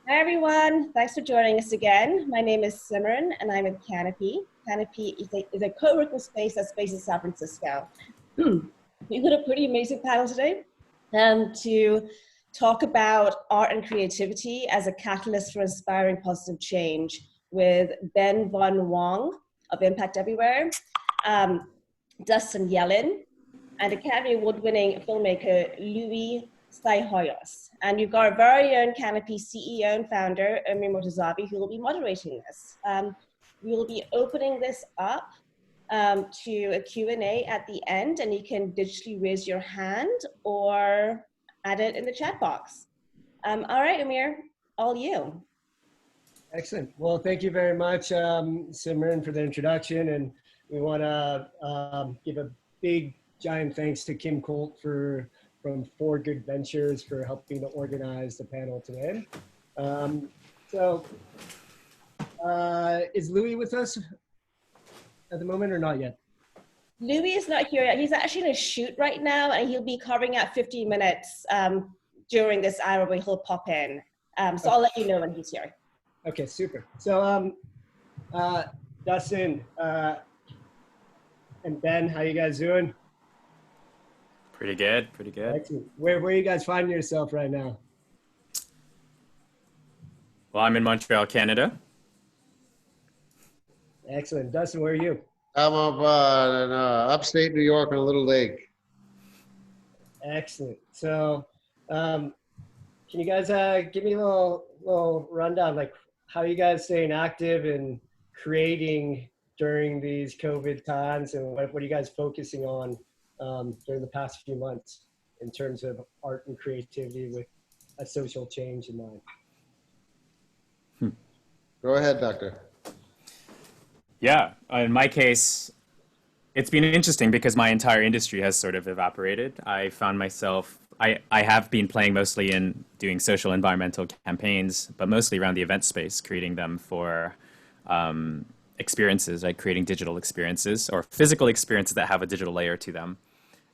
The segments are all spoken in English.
Hi everyone, thanks for joining us again. My name is Simran and I'm with CANOPY. CANOPY is a co-working space that's based in San Francisco. We've got a pretty amazing panel today to talk about art and creativity as a catalyst for inspiring positive change with Ben von Wong of Impact Everywhere, Dustin Yellin, and Academy Award-winning filmmaker Louie Psihoyos. And you've got our very own CANOPY CEO and founder, Amir Mortazavi, who will be moderating this. We will be opening this up to a Q&A at the end, and you can digitally raise your hand or add it in the chat box. All right, Amir, all you. Excellent. Well, thank you very much, Simran, for the introduction. And we want to give a big, giant thanks to Kim Colt from For Good Ventures for helping to organize the panel today. Is Louie with us at the moment or not yet? Louie is not here yet. He's actually in a shoot right now, and he'll be carving out 15 minutes during this hour where he'll pop in. So I'll let you know when he's here. Okay, super. So Dustin and Ben, how you guys doing? Pretty good, pretty good. Excellent. Where are you guys finding yourself right now? Well, I'm in Montreal, Canada. Excellent. Dustin, where are you? I'm up in upstate New York on a little lake. Excellent. So can you guys give me a little rundown, like how are you guys staying active and creating during these COVID times, and what are you guys focusing on during the past few months in terms of art and creativity with a social change in mind? Go ahead, Doctor. Yeah, in my case, it's been interesting because my entire industry has sort of evaporated. I found myself, I have been playing mostly in doing social environmental campaigns, but mostly around the event space, creating them for experiences, like creating digital experiences or physical experiences that have a digital layer to them.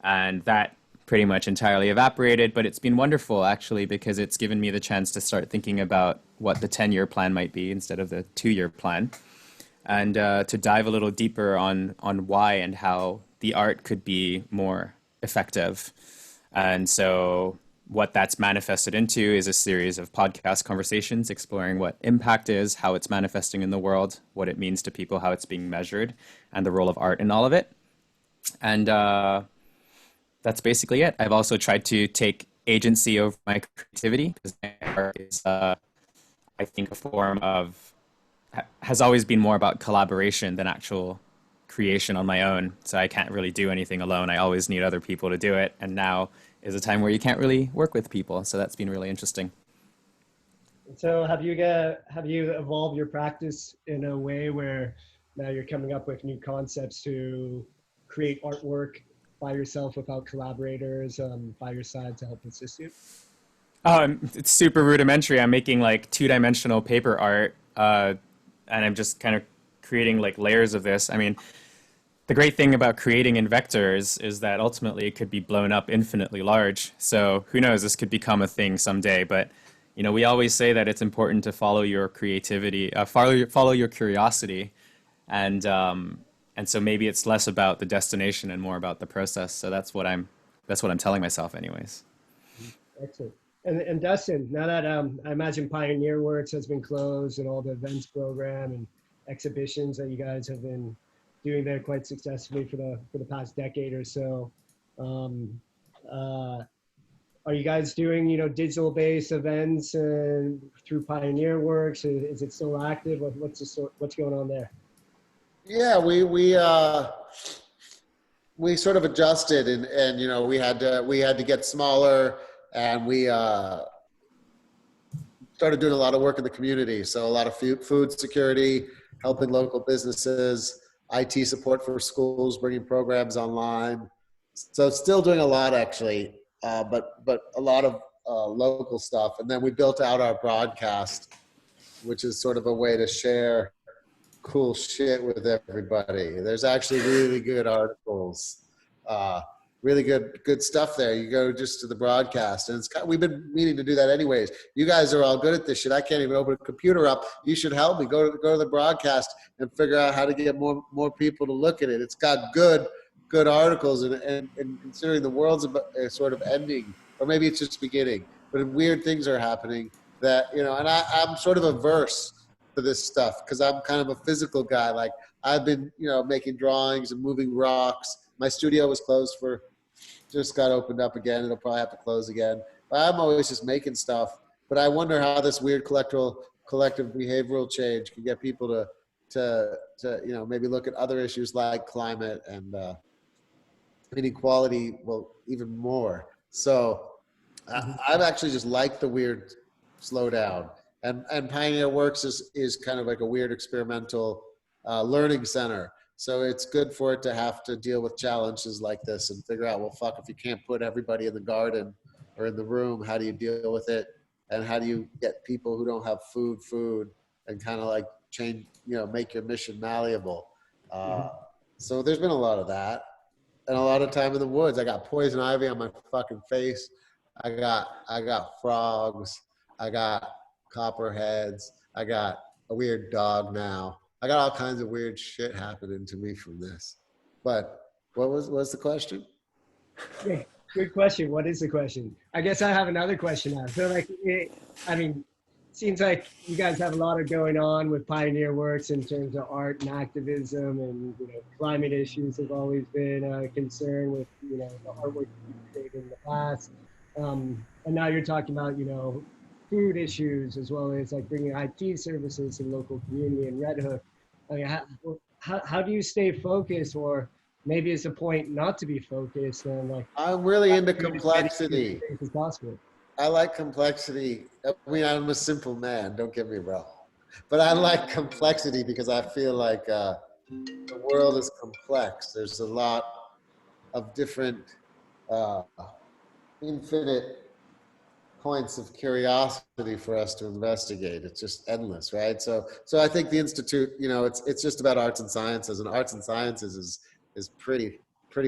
And that pretty much entirely evaporated, but it's been wonderful actually because it's given me the chance to start thinking about what the 10-year plan might be instead of the 2-year plan. And to dive a little deeper on why and how the art could be more effective. And so what that's manifested into is a series of podcast conversations exploring what impact is, how it's manifesting in the world, what it means to people, how it's being measured, and the role of art in all of it. And that's basically it. I've also tried to take agency over my creativity because my art is, I think, a form of has always been more about collaboration than actual creation on my own. So I can't really do anything alone. I always need other people to do it. And now is a time where you can't really work with people. So that's been really interesting. So have you evolved your practice in a way where now you're coming up with new concepts to create artwork by yourself without collaborators by your side to help assist you? It's super rudimentary. I'm making like 2-dimensional paper art. And I'm just kind of creating like layers of this. I mean, the great thing about creating in vectors is that ultimately it could be blown up infinitely large. So who knows, this could become a thing someday. But, you know, we always say that it's important to follow your creativity, follow your curiosity. And so maybe it's less about the destination and more about the process. So that's what I'm telling myself anyways. Excellent. And Dustin, now that I imagine Pioneer Works has been closed and all the events program and exhibitions that you guys have been doing there quite successfully for the past decade or so, are you guys doing digital-based events through Pioneer Works? Is it still active? What's going on there? Yeah, we sort of adjusted and we had to get smaller. And we started doing a lot of work in the community. So a lot of food security, helping local businesses, IT support for schools, bringing programs online. So still doing a lot actually, but a lot of local stuff. And then we built out our broadcast, which is sort of a way to share cool shit with everybody. There's actually really good articles really good stuff there. You go just to the broadcast, and we've been meaning to do that anyways. You guys are all good at this shit. I can't even open a computer up. You should help me. Go to the broadcast and figure out how to get more people to look at it. It's got good articles, and considering the world's sort of ending, or maybe it's just beginning, but weird things are happening that, you know, and I'm sort of averse to this stuff because I'm kind of a physical guy. Like, I've been, you know, making drawings and moving rocks. My studio was closed just got opened up again. It'll probably have to close again. But I'm always just making stuff. But I wonder how this weird collective behavioral change can get people to you know, maybe look at other issues like climate and inequality, well, even more. So I've actually just liked the weird slowdown. And Pioneer Works is kind of like a weird experimental learning center. So it's good for it to have to deal with challenges like this and figure out, well, fuck, if you can't put everybody in the garden or in the room, how do you deal with it? And how do you get people who don't have food, and kind of like change, you know, make your mission malleable? So there's been a lot of that, and a lot of time in the woods. I got poison ivy on my fucking face. I got frogs. I got copperheads. I got a weird dog now. I got all kinds of weird shit happening to me from this. But what's the question? Yeah, good question. What is the question? I guess I have another question now. So like, seems like you guys have a lot of going on with Pioneer Works in terms of art and activism, and, you know, climate issues have always been a concern with, you know, the artwork you've created in the past. And now you're talking about, you know, food issues, as well as like bringing IT services to the local community in Red Hook. I mean, how do you stay focused, or maybe it's a point not to be focused? And like, I'm really into complexity. As possible. I like complexity. I mean, I'm a simple man, don't get me wrong. But I like complexity because I feel like the world is complex. There's a lot of different infinite points of curiosity for us to investigate. It's just endless, right? So I think the Institute, you know, it's just about arts and sciences, and arts and sciences is pretty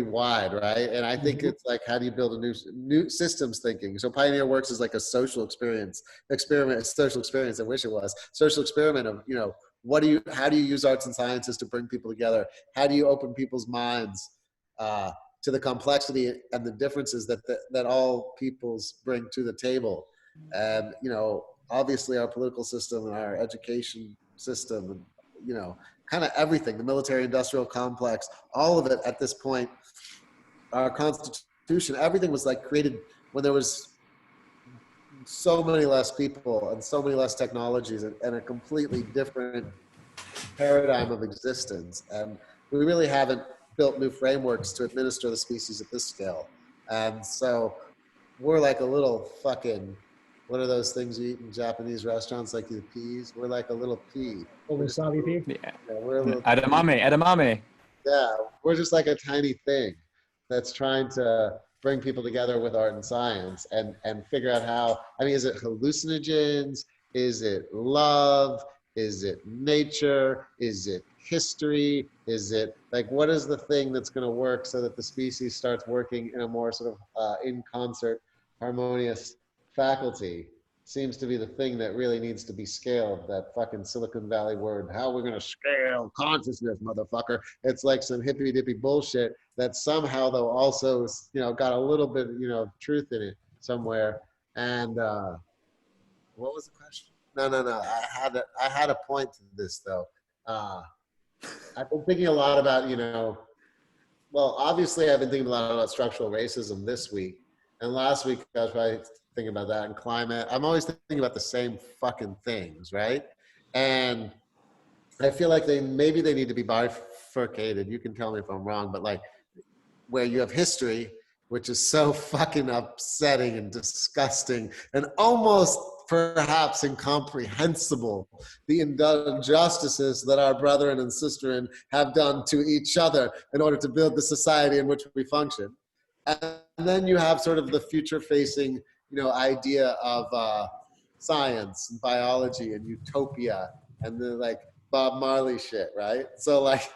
wide, right? And I think it's like, how do you build a new systems thinking? So Pioneer Works is like a social experiment. I wish it was social experiment of, you know, how do you use arts and sciences to bring people together? How do you open people's minds to the complexity and the differences that all peoples bring to the table? And, you know, obviously our political system and our education system, and, you know, kind of everything, the military industrial complex, all of it at this point, our constitution, everything was like created when there was so many less people and so many less technologies, and a completely different paradigm of existence. And we really haven't built new frameworks to administer the species at this scale. And so we're like a little fucking, what are those things you eat in Japanese restaurants, like the peas? We're like a little pea. Wasabi pea? Yeah. We're a little Edamame. Yeah, we're just like a tiny thing that's trying to bring people together with art and science, and figure out how, I mean, is it hallucinogens? Is it love? Is it nature? Is it history? Is it like, what is the thing that's going to work so that the species starts working in a more sort of in concert, harmonious faculty? Seems to be the thing that really needs to be scaled. That fucking Silicon Valley word, how we're going to scale consciousness, motherfucker. It's like some hippy dippy bullshit that somehow, though, also, you know, got a little bit, you know, truth in it somewhere. And what was the question? No. I had a point to this, though. I've been thinking a lot about, you know, well, obviously I've been thinking a lot about structural racism this week. And last week I was probably thinking about that, and climate. I'm always thinking about the same fucking things, right? And I feel like maybe they need to be bifurcated. You can tell me if I'm wrong, but like, where you have history, which is so fucking upsetting and disgusting and almost perhaps incomprehensible, the injustices that our brethren and sisterin have done to each other in order to build the society in which we function. And then you have sort of the future facing, you know, idea of science and biology and utopia and the like Bob Marley shit, right? So like,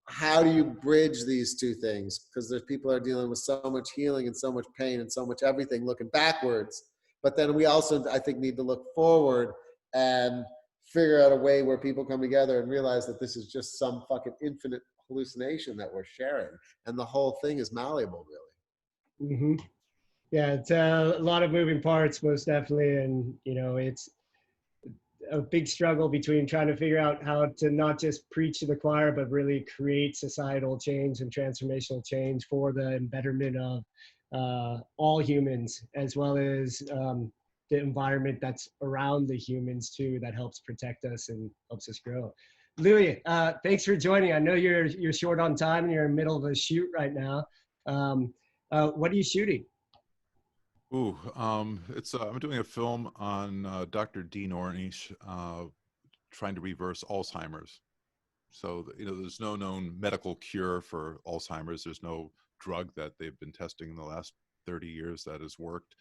how do you bridge these two things? Because there's people are dealing with so much healing and so much pain and so much everything looking backwards. But then we also, I think, need to look forward and figure out a way where people come together and realize that this is just some fucking infinite hallucination that we're sharing. And the whole thing is malleable, really. Mm-hmm. Yeah, it's a lot of moving parts, most definitely. And, you know, it's a big struggle between trying to figure out how to not just preach to the choir, but really create societal change and transformational change for the betterment of all humans, as well as the environment that's around the humans too, that helps protect us and helps us grow. Louie, thanks for joining. I know you're short on time and you're in the middle of a shoot right now. What are you shooting? Ooh, I'm doing a film on Dr. Dean Ornish trying to reverse Alzheimer's. So, you know, there's no known medical cure for Alzheimer's. There's no drug that they've been testing in the last 30 years that has worked.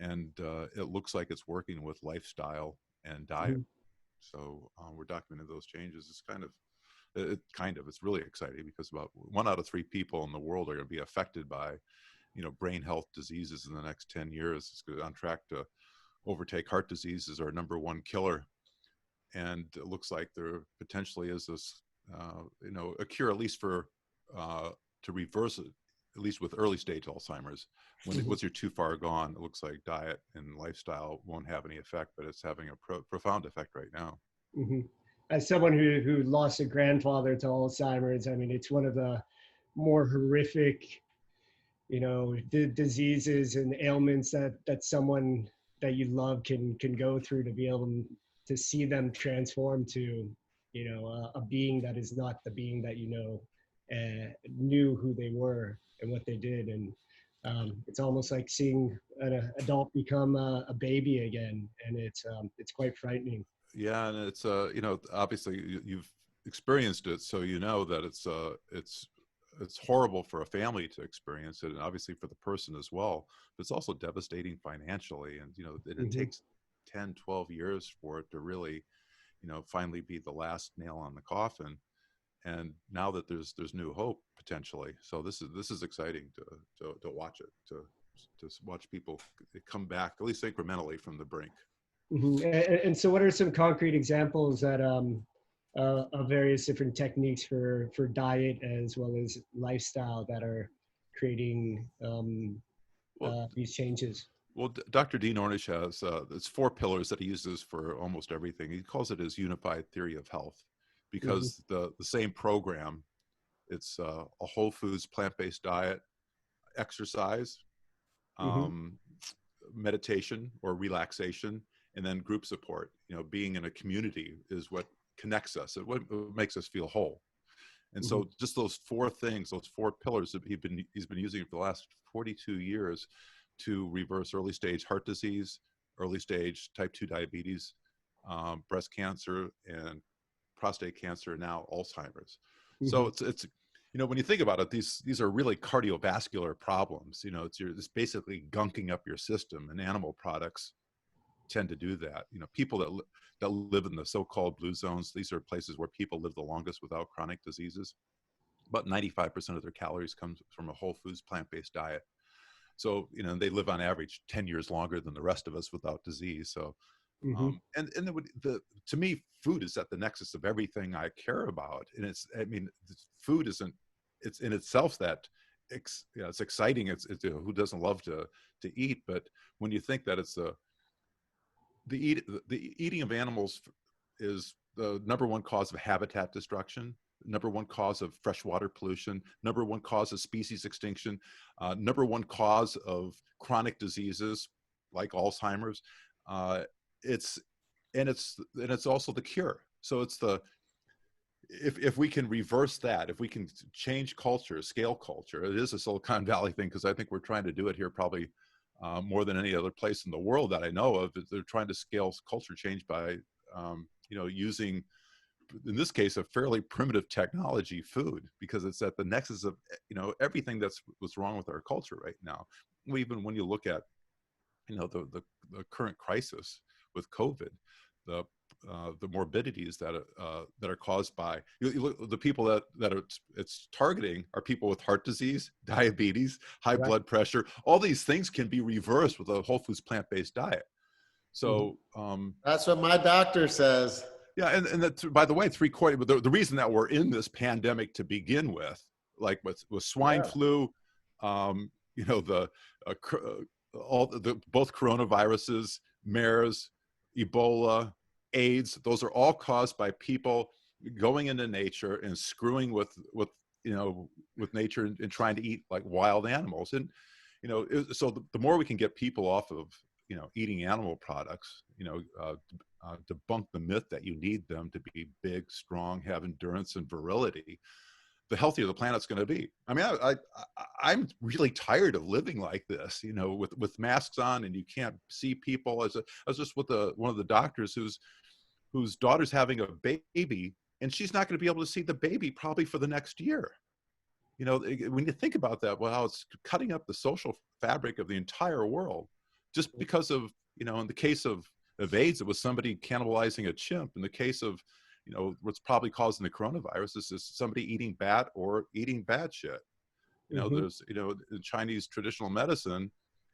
And it looks like it's working with lifestyle and diet. So we're documenting those changes. It's really exciting because about 1 out of 3 people in the world are going to be affected by, you know, brain health diseases in the next 10 years. It's on track to overtake heart disease as our #1 killer. And it looks like there potentially is this, you know, a cure, at least for, to reverse it, at least with early stage Alzheimer's. Once you're too far gone, it looks like diet and lifestyle won't have any effect, but it's having a profound effect right now. Mm-hmm. As someone who lost a grandfather to Alzheimer's, I mean, it's one of the more horrific, you know, diseases and ailments that someone that you love can go through, to be able to see them transform to, you know, a being that is not the being that, you know, knew who they were and what they did. And it's almost like seeing an adult become a baby again, and it's quite frightening. Yeah, and it's you know, obviously you've experienced it, so you know that it's horrible for a family to experience it, and obviously for the person as well. But it's also devastating financially, and you know, it takes 10, 12 years for it to really, you know, finally be the last nail on the coffin. And now that there's new hope potentially, so this is exciting to watch it, to watch people come back at least incrementally from the brink. And so what are some concrete examples that of various different techniques for diet as well as lifestyle that are creating these changes? Well, Dr. Dean Ornish has it's 4 pillars that he uses for almost everything. He calls it his unified theory of health, because the same program, it's a whole foods, plant-based diet, exercise, meditation or relaxation, and then group support. You know, being in a community is what connects us. What makes us feel whole. And so just those 4 things, those 4 pillars that he's been using for the last 42 years to reverse early stage heart disease, early stage type 2 diabetes, breast cancer, and prostate cancer, now Alzheimer's. So it's you know, when you think about it, these are really cardiovascular problems. You know, it's basically gunking up your system, and animal products tend to do that. You know, people that live in the so-called blue zones, these are places where people live the longest without chronic diseases. About 95% of their calories comes from a whole foods, plant-based diet. So, you know, they live on average 10 years longer than the rest of us without disease. So, and to me, food is at the nexus of everything I care about. And food it's in itself that you know, it's exciting. It's you know, who doesn't love to eat? But when you think that it's the eating of animals is the #1 cause of habitat destruction, #1 cause of freshwater pollution, #1 cause of species extinction, #1 cause of chronic diseases like Alzheimer's. It's also the cure. So it's if we can reverse that, if we can change culture, scale culture, it is a Silicon Valley thing, because I think we're trying to do it here probably more than any other place in the world that I know of. They're trying to scale culture change by, you know, using, in this case, a fairly primitive technology, food, because it's at the nexus of, you know, everything what's wrong with our culture right now. Even when you look at, you know, the current crisis with COVID, the morbidities that are caused by you look, the people that it's targeting are people with heart disease, diabetes, high blood pressure. All these things can be reversed with a whole foods plant-based diet. So that's what my doctor says. Yeah, and that, by the way, the reason that we're in this pandemic to begin with, like with swine flu, you know, both coronaviruses, MERS, Ebola, AIDS, those are all caused by people going into nature and screwing with nature and trying to eat like wild animals. And so the more we can get people off of eating animal products, debunk the myth that you need them to be big, strong, have endurance and virility, the healthier the planet's going to be. I mean, I'm really tired of living like this, with masks on and you can't see people. I was just with one of the doctors whose daughter's having a baby, and she's not going to be able to see the baby probably for the next year. When you think about that, well, how it's cutting up the social fabric of the entire world, just because of, in the case of AIDS, it was somebody cannibalizing a chimp. In the case of, what's probably causing the coronavirus is somebody eating bat or eating bad shit. There's, in Chinese traditional medicine,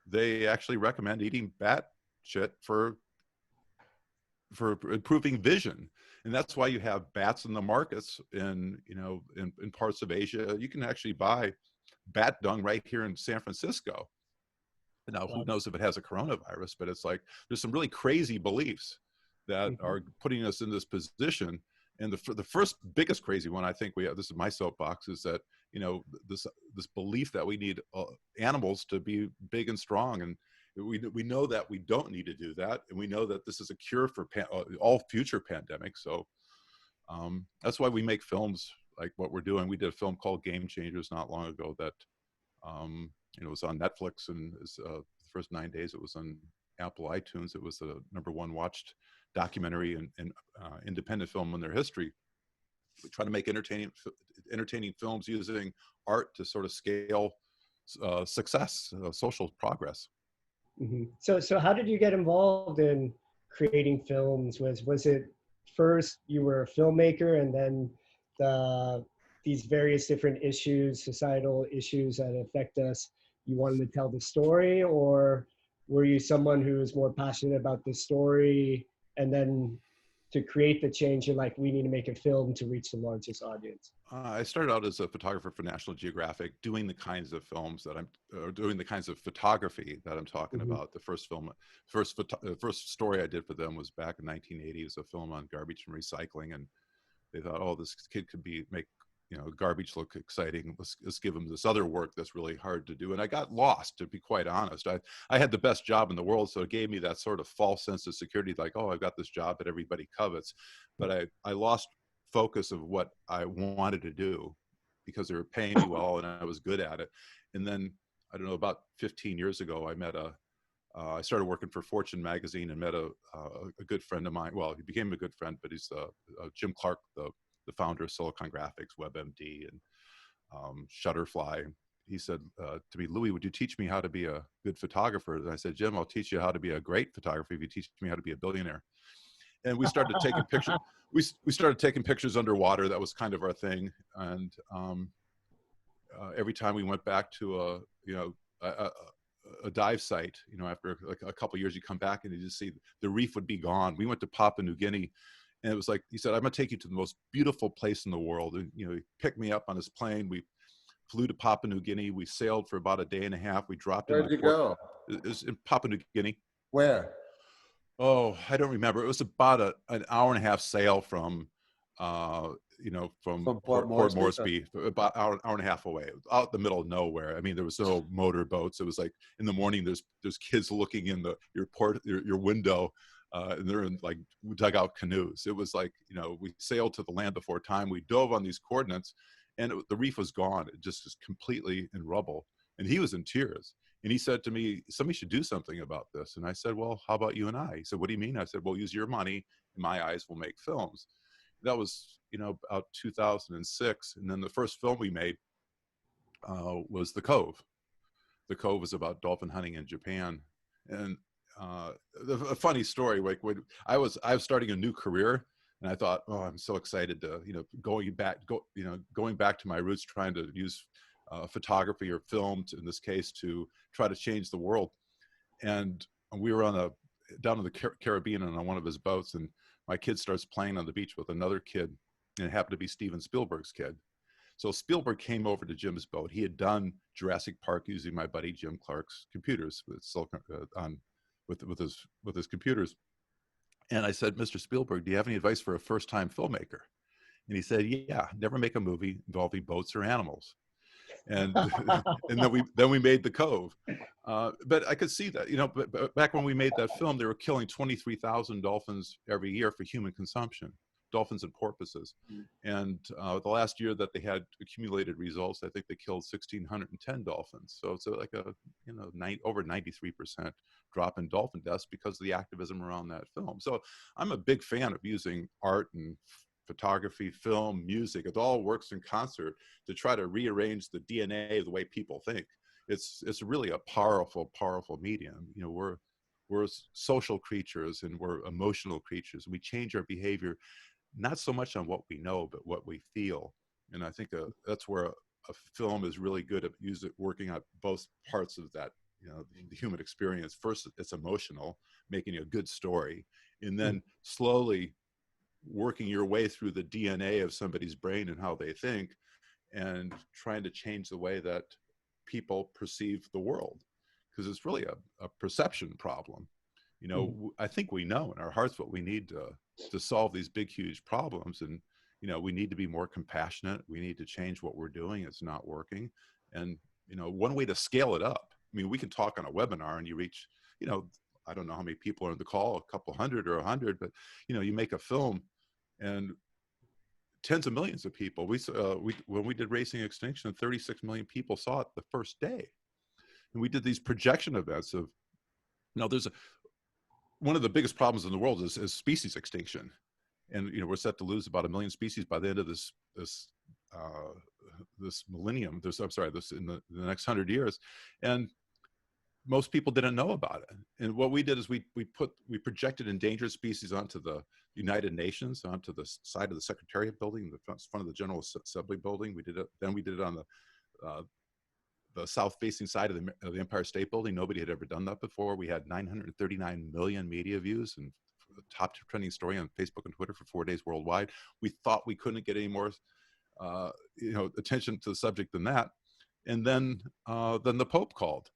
they actually recommend eating bat shit for improving vision. And that's why you have bats in the markets in parts of Asia. You can actually buy bat dung right here in San Francisco. Now, who knows if it has a coronavirus, but it's like, there's some really crazy beliefs that are putting us in this position. And the first biggest crazy one, I think this is my soapbox, is that, this belief that we need animals to be big and strong. And we know that we don't need to do that. And we know that this is a cure for all future pandemics. So that's why we make films like what we're doing. We did a film called Game Changers not long ago that, it was on Netflix, and the first 9 days it was on Apple iTunes. It was the #1 watched documentary and independent film in their history. We try to make entertaining films using art to sort of scale success, social progress. So how did you get involved in creating films? Was it first you were a filmmaker, and then these various different issues, societal issues that affect us, you wanted to tell the story? Or were you someone who was more passionate about the story, and then to create the change, you're like, we need to make a film to reach the largest audience? I started out as a photographer for National Geographic, doing the kinds of films that doing the kinds of photography that I'm talking about. The first story I did for them was back in 1980. It was a film on garbage and recycling, and they thought, oh, this kid could make garbage look exciting. Let's give him this other work that's really hard to do. And I got lost, to be quite honest. I had the best job in the world, so it gave me that sort of false sense of security, like, oh, I've got this job that everybody covets. But I lost focus of what I wanted to do because they were paying me well and I was good at it. And then, I don't know, about 15 years ago, I started working for Fortune magazine and met a good friend of mine. Well, he became a good friend, but he's Jim Clark, the founder of Silicon Graphics, WebMD, and Shutterfly. He said to me, Louie, would you teach me how to be a good photographer? And I said, Jim, I'll teach you how to be a great photographer if you teach me how to be a billionaire. And we started taking pictures. We started taking pictures underwater. That was kind of our thing. And every time we went back to a dive site, after like a couple of years, you come back and you just see the reef would be gone. We went to Papua New Guinea. And it was like, he said, I'm going to take you to the most beautiful place in the world. And, he picked me up on his plane. We flew to Papua New Guinea. We sailed for about a day and a half. We dropped in. Where'd you go? It was in Papua New Guinea. Where? Oh, I don't remember. It was about an hour and a half sail from Port Moresby, about an hour and a half away, out in the middle of nowhere. I mean, there was no motor boats. It was like in the morning, there's kids looking in your window. And they're in like dugout canoes. It was like, we sailed to the land before time. We dove on these coordinates, and the reef was gone. It just was completely in rubble. And he was in tears. And he said to me, somebody should do something about this. And I said, well, how about you and I? He said, what do you mean? I said, well, use your money, and my eyes will make films. That was, about 2006. And then the first film we made was The Cove. The Cove was about dolphin hunting in Japan. And a funny story. Like when I was starting a new career, and I thought, oh, I'm so excited to, going back to my roots, trying to use photography or film, in this case, to try to change the world. And we were down in the Caribbean and on one of his boats, and my kid starts playing on the beach with another kid, and it happened to be Steven Spielberg's kid. So Spielberg came over to Jim's boat. He had done Jurassic Park using my buddy Jim Clark's computers with his computers. And I said, Mr. Spielberg, do you have any advice for a first-time filmmaker? And he said, yeah, never make a movie involving boats or animals. And and then we made The Cove. But I could see that, but back when we made that film, they were killing 23,000 dolphins every year for human consumption, dolphins and porpoises. And the last year that they had accumulated results, I think they killed 1,610 dolphins. So it's like a over 93% drop in dolphin deaths because of the activism around that film. So I'm a big fan of using art and photography, film, music. It all works in concert to try to rearrange the DNA of the way people think. It's really a powerful medium. We're social creatures and we're emotional creatures. We change our behavior not so much on what we know, but what we feel. And I think that's where a film is really good at working on both parts of that, the human experience. First, it's emotional, making a good story, and then slowly working your way through the DNA of somebody's brain and how they think, and trying to change the way that people perceive the world, because it's really a perception problem. I think we know in our hearts what we need to solve these big, huge problems. And, we need to be more compassionate. We need to change what we're doing. It's not working. And, one way to scale it up, I mean, we can talk on a webinar and you reach, I don't know how many people are in the call, a couple hundred or 100, but, you make a film and tens of millions of people. When we did Racing Extinction, 36 million people saw it the first day. And we did these projection events of, one of the biggest problems in the world is species extinction. And, we're set to lose about 1 million species by the end of this millennium, in the next 100 years. And most people didn't know about it. And what we did is we projected endangered species onto the United Nations, onto the side of the Secretariat building, the front of the General Assembly building. We did it on the south-facing side of the Empire State Building. Nobody had ever done that before. We had 939 million media views and the top trending story on Facebook and Twitter for 4 days worldwide. We thought we couldn't get any more, attention to the subject than that. And then the Pope called.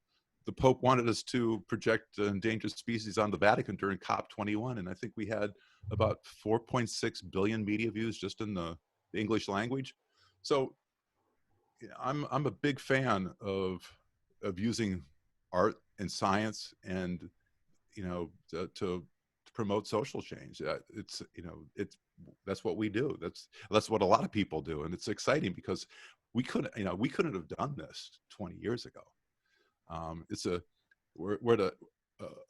The Pope wanted us to project endangered species on the Vatican during COP21, and I think we had about 4.6 billion media views just in the English language. So I'm a big fan of using art and science and to promote social change. That's what we do. That's what a lot of people do, and it's exciting because we couldn't have done this 20 years ago. We're at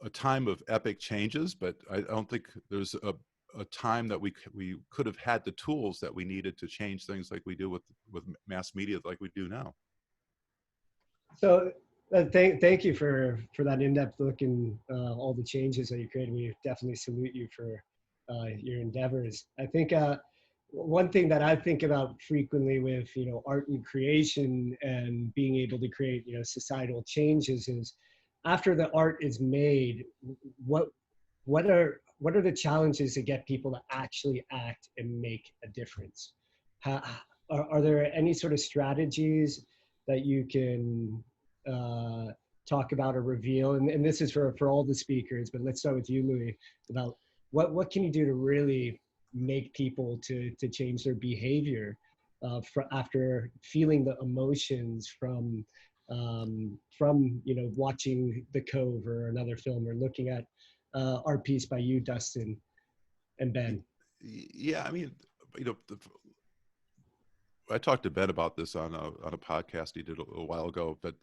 a time of epic changes, but I don't think there's a time that we could have had the tools that we needed to change things like we do with mass media, like we do now. So thank you for that in-depth look and all the changes that you created. We definitely salute you for your endeavors. I think one thing that I think about frequently with art and creation and being able to create societal changes is, after the art is made, what are the challenges to get people to actually act and make a difference? Are there any sort of strategies that you can talk about or reveal? And this is for all the speakers, but let's start with you, Louie, about what can you do to really make people to change their behavior after feeling the emotions from watching The Cove or another film, or looking at art piece by you, Dustin and Ben? Yeah, I mean, I talked to Ben about this on a podcast he did a while ago, but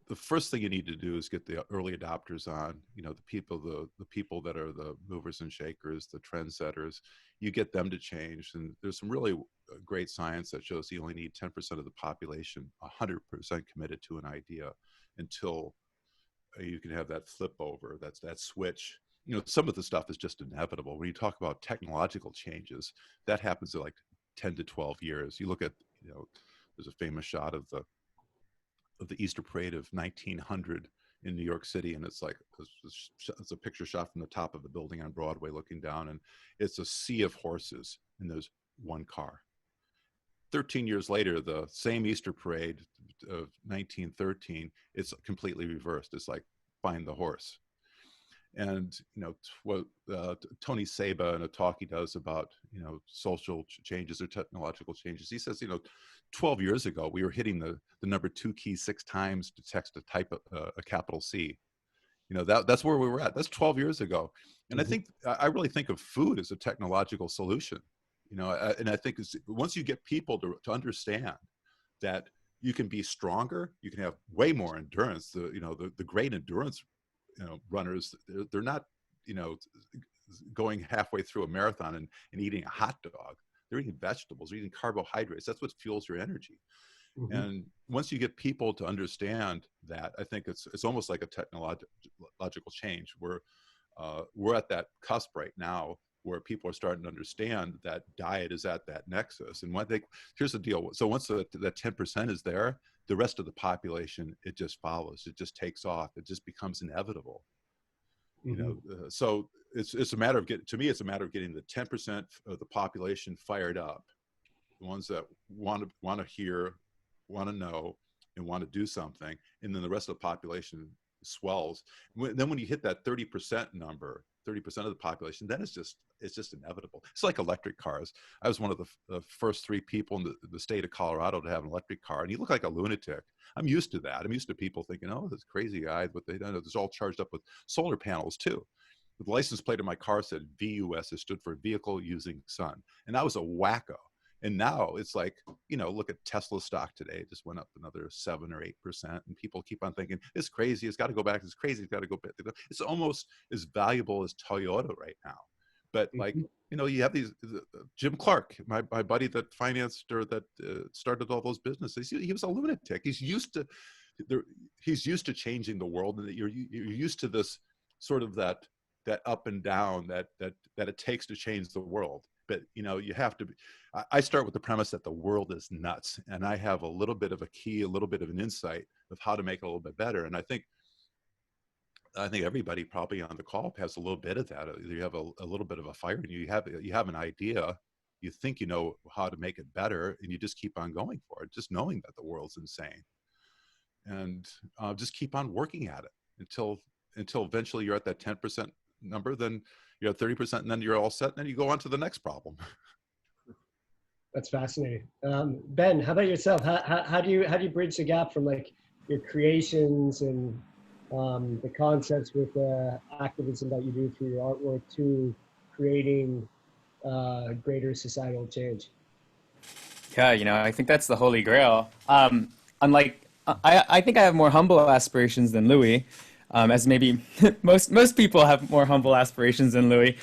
the first thing you need to do is get the early adopters on, the people that are the movers and shakers, the trendsetters. You get them to change. And there's some really great science that shows you only need 10% of the population 100% committed to an idea until you can have that flip over, that's that switch. Some of the stuff is just inevitable. When you talk about technological changes, that happens in like 10 to 12 years. You look at, there's a famous shot of the Easter parade of 1900 in New York City, and it's like it's a picture shot from the top of the building on Broadway looking down, and it's a sea of horses, and there's one car. 13 years later, the same Easter parade of 1913, it's completely reversed. It's like find the horse. And what Tony Seba, in a talk he does about social changes or technological changes, he says 12 years ago we were hitting the number 2 key 6 times to text to type a capital C. That's where we were at. That's 12 years ago. And I really think of food as a technological solution. And I think once you get people to understand that you can be stronger, you can have way more endurance. The great endurance runners, they're not going halfway through a marathon and eating a hot dog. They're eating vegetables, they're eating carbohydrates. That's what fuels your energy. And once you get people to understand that, I think it's almost like a technological change. We're at that cusp right now where people are starting to understand that diet is at that nexus. And here's the deal. So once that 10% is there, the rest of the population, it just follows. It just takes off. It just becomes inevitable. So it's a matter of to me, it's a matter of getting the 10% of the population fired up, the ones that want to hear, want to know, and want to do something, and then the rest of the population swells. Then when you hit that 30% number, 30% of the population, then it's just inevitable. It's like electric cars. I was one of the first 3 people in the state of Colorado to have an electric car, and you look like a lunatic. I'm used to that. I'm used to people thinking, oh, this crazy guy, but they don't know. It's all charged up with solar panels too. The license plate of my car said VUS. It stood for Vehicle Using Sun, and I was a wacko. And now it's like, look at Tesla stock today. It just went up another 7 or 8%. And people keep on thinking, it's crazy. It's got to go back. It's crazy. It's got to go back. It's almost as valuable as Toyota right now. But you have these, Jim Clark, my buddy that financed or that started all those businesses. He was a lunatic. He's used to changing the world, and that you're used to this sort of that up and down that it takes to change the world. But you have to I start with the premise that the world is nuts, and I have a little bit of a key, a little bit of an insight of how to make it a little bit better. And I think everybody probably on the call has a little bit of that. You have a little bit of a fire in you. You have an idea, you think you know how to make it better, and you just keep on going for it, just knowing that the world's insane, and just keep on working at it until eventually you're at that 10% number. Then you're at 30%, and then you're all set, and then you go on to the next problem. That's fascinating. Ben, how about yourself? How do you bridge the gap from like your creations and the concepts with the activism that you do through your artwork to creating greater societal change? Yeah, I think that's the holy grail. Unlike, I think I have more humble aspirations than Louie, as maybe most people have more humble aspirations than Louie.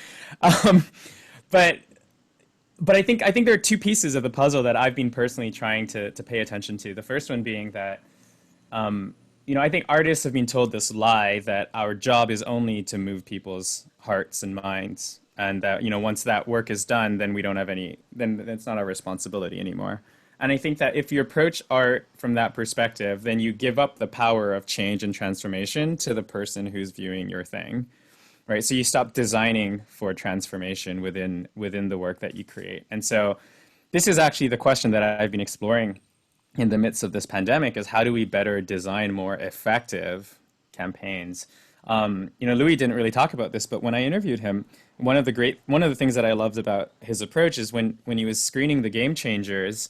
But I think there are 2 pieces of the puzzle that I've been personally trying to pay attention to. The first one being that, I think artists have been told this lie that our job is only to move people's hearts and minds, and that once that work is done, then we don't have then it's not our responsibility anymore. And I think that if you approach art from that perspective, then you give up the power of change and transformation to the person who's viewing your thing. Right, so you stop designing for transformation within the work that you create. And so this is actually the question that I've been exploring in the midst of this pandemic, is how do we better design more effective campaigns? Louie didn't really talk about this, but when I interviewed him, one of the things that I loved about his approach is when he was screening the Game Changers,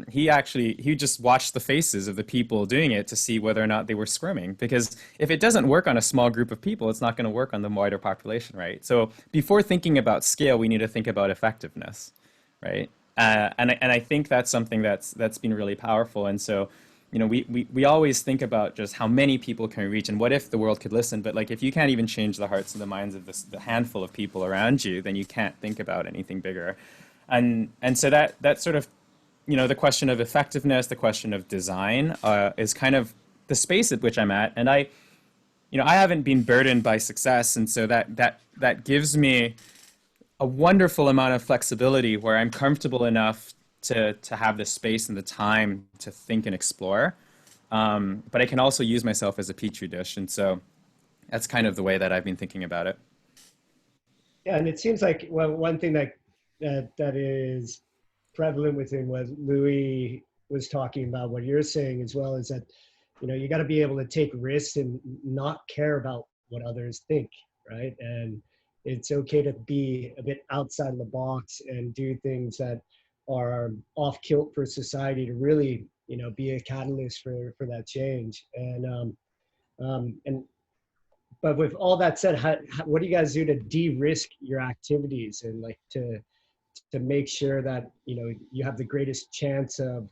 he just watched the faces of the people doing it to see whether or not they were squirming. Because if it doesn't work on a small group of people, it's not going to work on the wider population, right? So before thinking about scale, we need to think about effectiveness, right? And I think that's something that's been really powerful. And so, we always think about just how many people can we reach and what if the world could listen. But like, if you can't even change the hearts and the minds of the handful of people around you, then you can't think about anything bigger. And so that sort of, the question of effectiveness, the question of design is kind of the space at which I'm at. And I haven't been burdened by success, and so that gives me a wonderful amount of flexibility where I'm comfortable enough to have the space and the time to think and explore. But I can also use myself as a petri dish, and so that's kind of the way that I've been thinking about it. Yeah, and it seems like, well, one thing that is prevalent within what Louie was talking about, what you're saying as well, is that, you got to be able to take risks and not care about what others think, right? And it's okay to be a bit outside of the box and do things that are off kilt for society to really, be a catalyst for that change. But with all that said, what do you guys do to de-risk your activities and like to make sure that you have the greatest chance of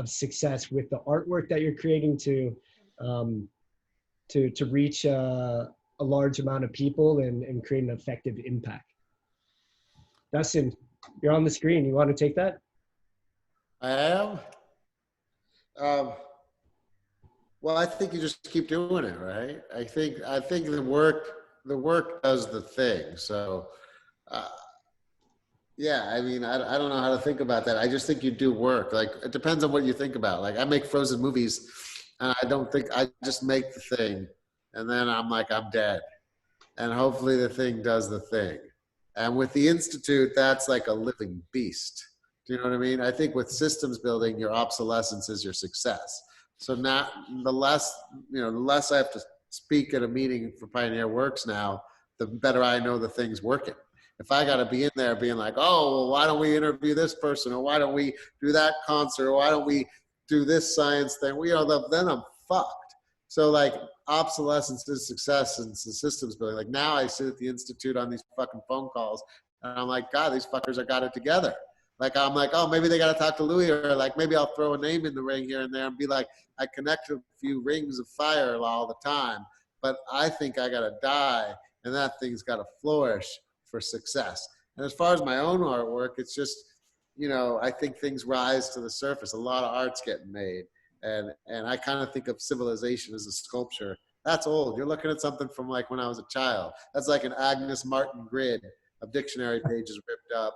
success with the artwork that you're creating to reach a large amount of people and create an effective impact? Dustin, you're on the screen. You want to take that? I am. Well, I think you just keep doing it, right? I think the work does the thing. So, yeah, I mean, I don't know how to think about that. I just think you do work. Like, it depends on what you think about. Like, I make frozen movies, and I just make the thing, and then I'm like, I'm dead. And hopefully the thing does the thing. And with the Institute, that's like a living beast. Do you know what I mean? I think with systems building, your obsolescence is your success. So now the less I have to speak at a meeting for Pioneer Works now, the better I know the thing's working. If I got to be in there being like, oh, well, why don't we interview this person? Or why don't we do that concert? Or why don't we do this science thing? Then I'm fucked. So like obsolescence is success and systems building. Like now I sit at the Institute on these fucking phone calls and I'm like, God, these fuckers have got it together. Like, I'm like, oh, maybe they got to talk to Louie, or like, maybe I'll throw a name in the ring here and there and be like, I connect a few rings of fire all the time, but I think I got to die and that thing's got to flourish for success. And as far as my own artwork, it's just, I think things rise to the surface. A lot of art's getting made. And I kind of think of civilization as a sculpture. That's old. You're looking at something from like when I was a child. That's like an Agnes Martin grid of dictionary pages ripped up.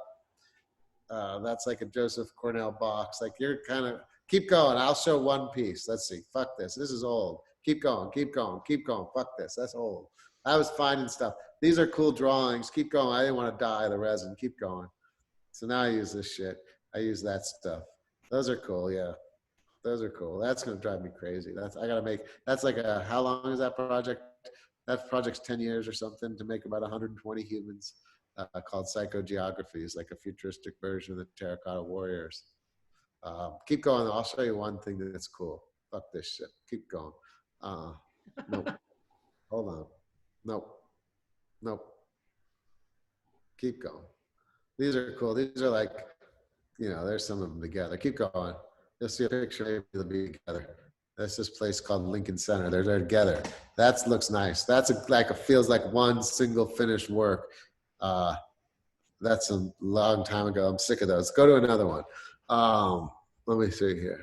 That's like a Joseph Cornell box. Like you're kind of, keep going. I'll show one piece. Let's see. Fuck this. This is old. Keep going, keep going, keep going. Fuck this. That's old. I was finding stuff. These are cool drawings. Keep going. I didn't want to die of the resin. Keep going. So now I use this shit. I use that stuff. Those are cool. Yeah. Those are cool. That's going to drive me crazy. That's like how long is that project? That project's 10 years or something to make about 120 humans. Called Psychogeographies, like a futuristic version of the Terracotta Warriors. Keep going. I'll show you one thing that's cool. Fuck this shit. Keep going. Nope. Hold on. Nope. Nope. Keep going. These are cool. These are like, there's some of them together. Keep going. You'll see a picture. Maybe they'll be together. That's this place called Lincoln Center. They're together. That looks nice. That's feels like one single finished work. That's a long time ago. I'm sick of those. Go to another one. Let me see here.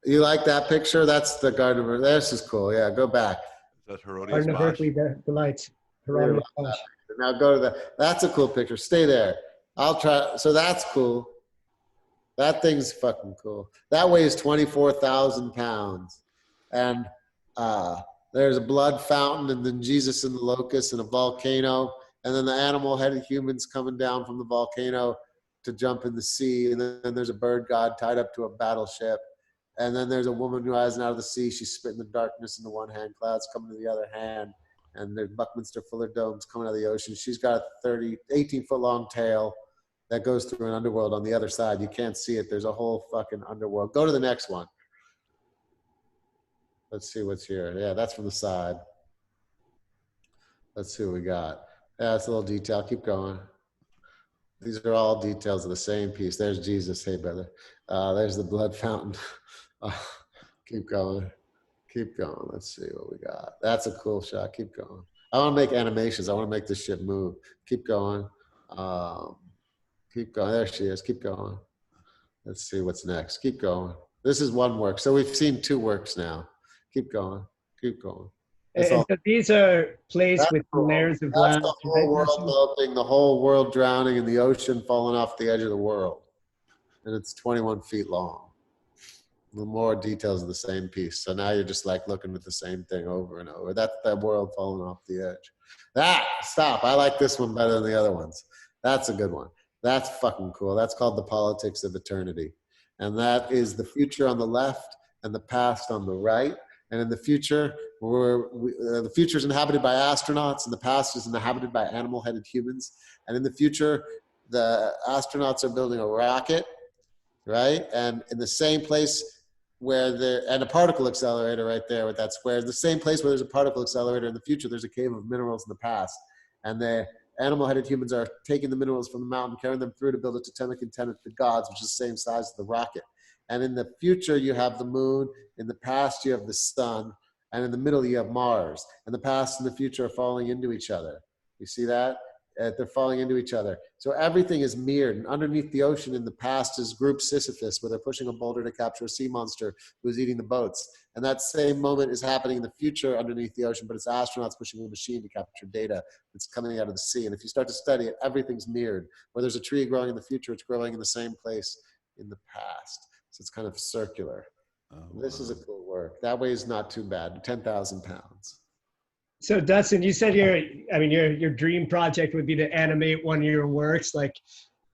You like that picture? That's the Garden of, this is cool. Yeah, go back. Is that Herodias Garden of Bosch? the lights. Herodias Bosch. Now go to that's a cool picture. Stay there. I'll try. So that's cool. That thing's fucking cool. That weighs 24,000 pounds. And there's a blood fountain and then Jesus and the locust and a volcano. And then the animal-headed humans coming down from the volcano to jump in the sea. And then there's a bird god tied up to a battleship. And then there's a woman rising out of the sea. She's spitting the darkness in the one hand, clouds coming to the other hand. And there's Buckminster Fuller domes coming out of the ocean. She's got a 18-foot long tail that goes through an underworld on the other side. You can't see it. There's a whole fucking underworld. Go to the next one. Let's see what's here. Yeah, that's from the side. Let's see what we got. Yeah, it's a little detail. Keep going. These are all details of the same piece. There's Jesus. Hey, brother. There's the blood fountain. Keep going. Keep going. Let's see what we got. That's a cool shot. Keep going. I want to make animations. I want to make this shit move. Keep going. Keep going. There she is. Keep going. Let's see what's next. Keep going. This is one work. So we've seen two works now. Keep going. Keep going. That's And all. so these are placed That's with cool. layers of That's land, the right, whole world Dustin? melting, the whole world drowning, and the ocean falling off the edge of the world. And it's 21 feet long. The more details of the same piece. So now you're just like looking at the same thing over and over. That's that world falling off the edge. Stop. I like this one better than the other ones. That's a good one. That's fucking cool. That's called The Politics of Eternity. And that is the future on the left and the past on the right. And in the future, the future is inhabited by astronauts, and the past is inhabited by animal-headed humans. And in the future, the astronauts are building a rocket, right? And in the same place and a particle accelerator right there with that square, the same place where there's a particle accelerator in the future, there's a cave of minerals in the past. And the animal-headed humans are taking the minerals from the mountain, carrying them through to build a totemic antenna to the gods, which is the same size as the rocket. And in the future, you have the moon. In the past, you have the sun. And in the middle, you have Mars. And the past and the future are falling into each other. You see that? They're falling into each other. So everything is mirrored. And underneath the ocean in the past is Group Sisyphus, where they're pushing a boulder to capture a sea monster who's eating the boats. And that same moment is happening in the future underneath the ocean, but it's astronauts pushing a machine to capture data that's coming out of the sea. And if you start to study it, everything's mirrored. Where there's a tree growing in the future, it's growing in the same place in the past. So it's kind of circular. This is a cool work. That weighs not too bad, 10,000 pounds. So Dustin, you said your dream project would be to animate one of your works. Like,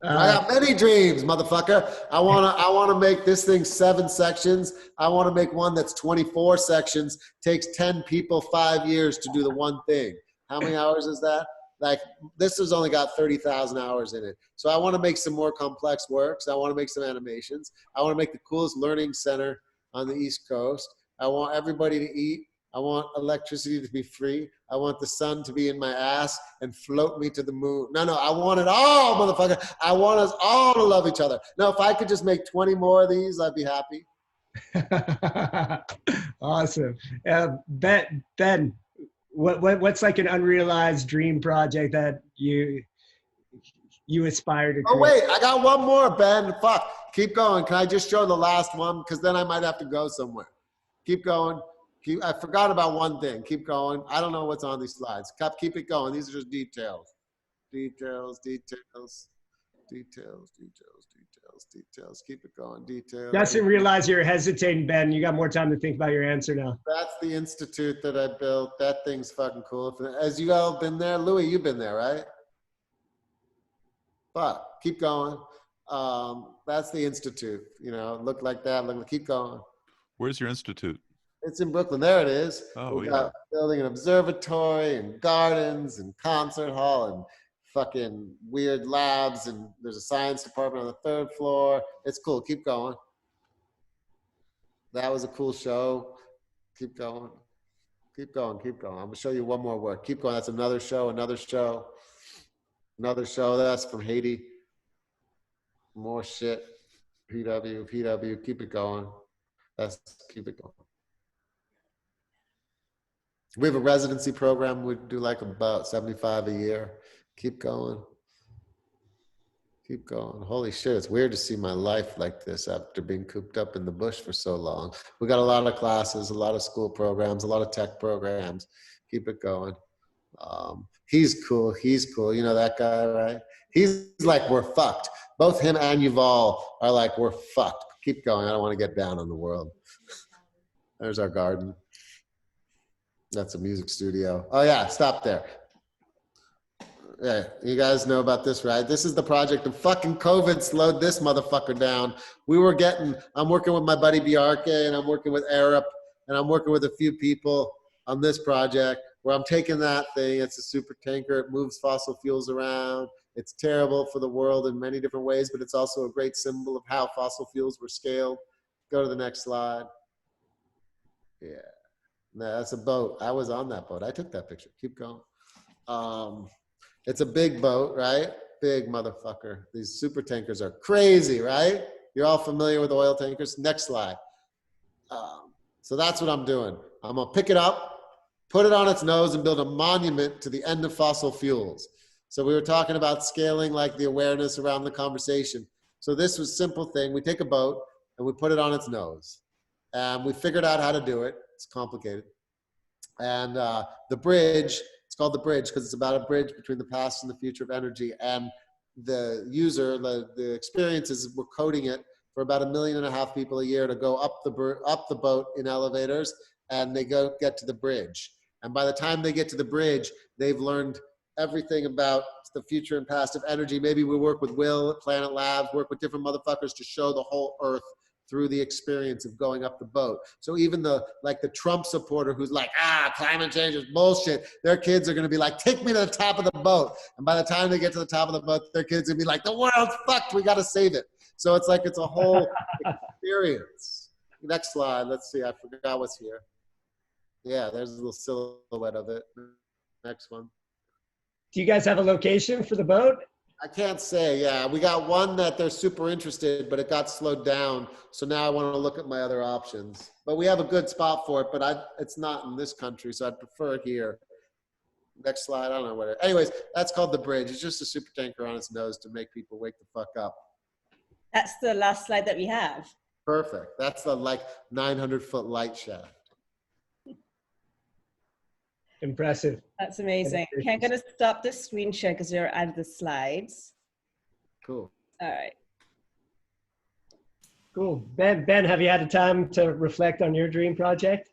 I got many dreams, motherfucker. I wanna make this thing 7 sections. I wanna make one that's 24 sections. Takes 10 people 5 years to do the one thing. How many hours is that? Like, this has only got 30,000 hours in it. So I wanna make some more complex works. I wanna make some animations. I wanna make the coolest learning center on the East Coast. I want everybody to eat. I want electricity to be free. I want the sun to be in my ass and float me to the moon. No, I want it all, motherfucker. I want us all to love each other. No, if I could just make 20 more of these, I'd be happy. Awesome. Ben, what's like an unrealized dream project that you aspire to create? Oh, wait, I got one more, Ben. Fuck. Keep going. Can I just show the last one? Because then I might have to go somewhere. Keep going. I forgot about one thing. Keep going. I don't know what's on these slides. Keep it going. These are just details. Details. Keep it going. Details. Dustin, realize you're hesitating, Ben. You got more time to think about your answer now. That's the institute that I built. That thing's fucking cool. As you all been there? Louie, you've been there, right? Fuck. Keep going. That's the institute. Look like that. Keep going. Where's your institute? It's in Brooklyn. There it is. Oh, We've got building an observatory and gardens and concert hall and fucking weird labs, and there's a science department on the 3rd floor. It's cool. Keep going. That was a cool show. Keep going. Keep going. I'm gonna show you one more work. Keep going. That's another show. That's from Haiti. More shit. PW. Keep it going. Keep it going. We have a residency program. We do like about 75 a year. Keep going. Holy shit, it's weird to see my life like this after being cooped up in the bush for so long. We got a lot of classes, a lot of school programs, a lot of tech programs. Keep it going. He's cool. You know that guy, right? He's like, we're fucked. Both him and Yuval are like, we're fucked. Keep going. I don't want to get down on the world. There's our garden. That's a music studio. Oh yeah, stop there. Yeah, you guys know about this, right? This is the project of fucking COVID slowed this motherfucker down. I'm working with my buddy Biarke, and I'm working with Arab, and I'm working with a few people on this project where I'm taking that thing. It's a super tanker. It moves fossil fuels around. It's terrible for the world in many different ways, but it's also a great symbol of how fossil fuels were scaled. Go to the next slide. Yeah. No, that's a boat. I was on that boat. I took that picture. Keep going. It's a big boat, right? Big motherfucker. These super tankers are crazy, right? You're all familiar with oil tankers. Next slide. So that's what I'm doing. I'm gonna pick it up, put it on its nose, and build a monument to the end of fossil fuels. So we were talking about scaling, like the awareness around the conversation. So this was a simple thing. We take a boat and we put it on its nose. And we figured out how to do it. It's complicated. And the bridge, it's called the bridge because it's about a bridge between the past and the future of energy. And the user, the experiences, we're coding it for about 1.5 million people a year to go up the boat in elevators, and they get to the bridge. And by the time they get to the bridge, they've learned everything about the future and past of energy. Maybe we work with Will at Planet Labs, work with different motherfuckers to show the whole Earth through the experience of going up the boat. So even the Trump supporter who's like, climate change is bullshit, their kids are gonna be like, take me to the top of the boat. And by the time they get to the top of the boat, their kids are gonna be like, the world's fucked, we gotta save it. So it's like, it's a whole experience. Next slide, let's see, I forgot what's here. Yeah, there's a little silhouette of it. Next one. Do you guys have a location for the boat? I can't say, yeah. We got one that they're super interested, but it got slowed down. So now I want to look at my other options. But we have a good spot for it, but it's not in this country, so I'd prefer it here. Next slide, I don't know what it is. Anyways, that's called the bridge. It's just a super tanker on its nose to make people wake the fuck up. That's the last slide that we have. Perfect. That's the 900-foot light shaft. Impressive. That's amazing. Okay, I'm going to stop the screen share because you're out of the slides. Cool. All right. Cool. Ben, have you had the time to reflect on your dream project?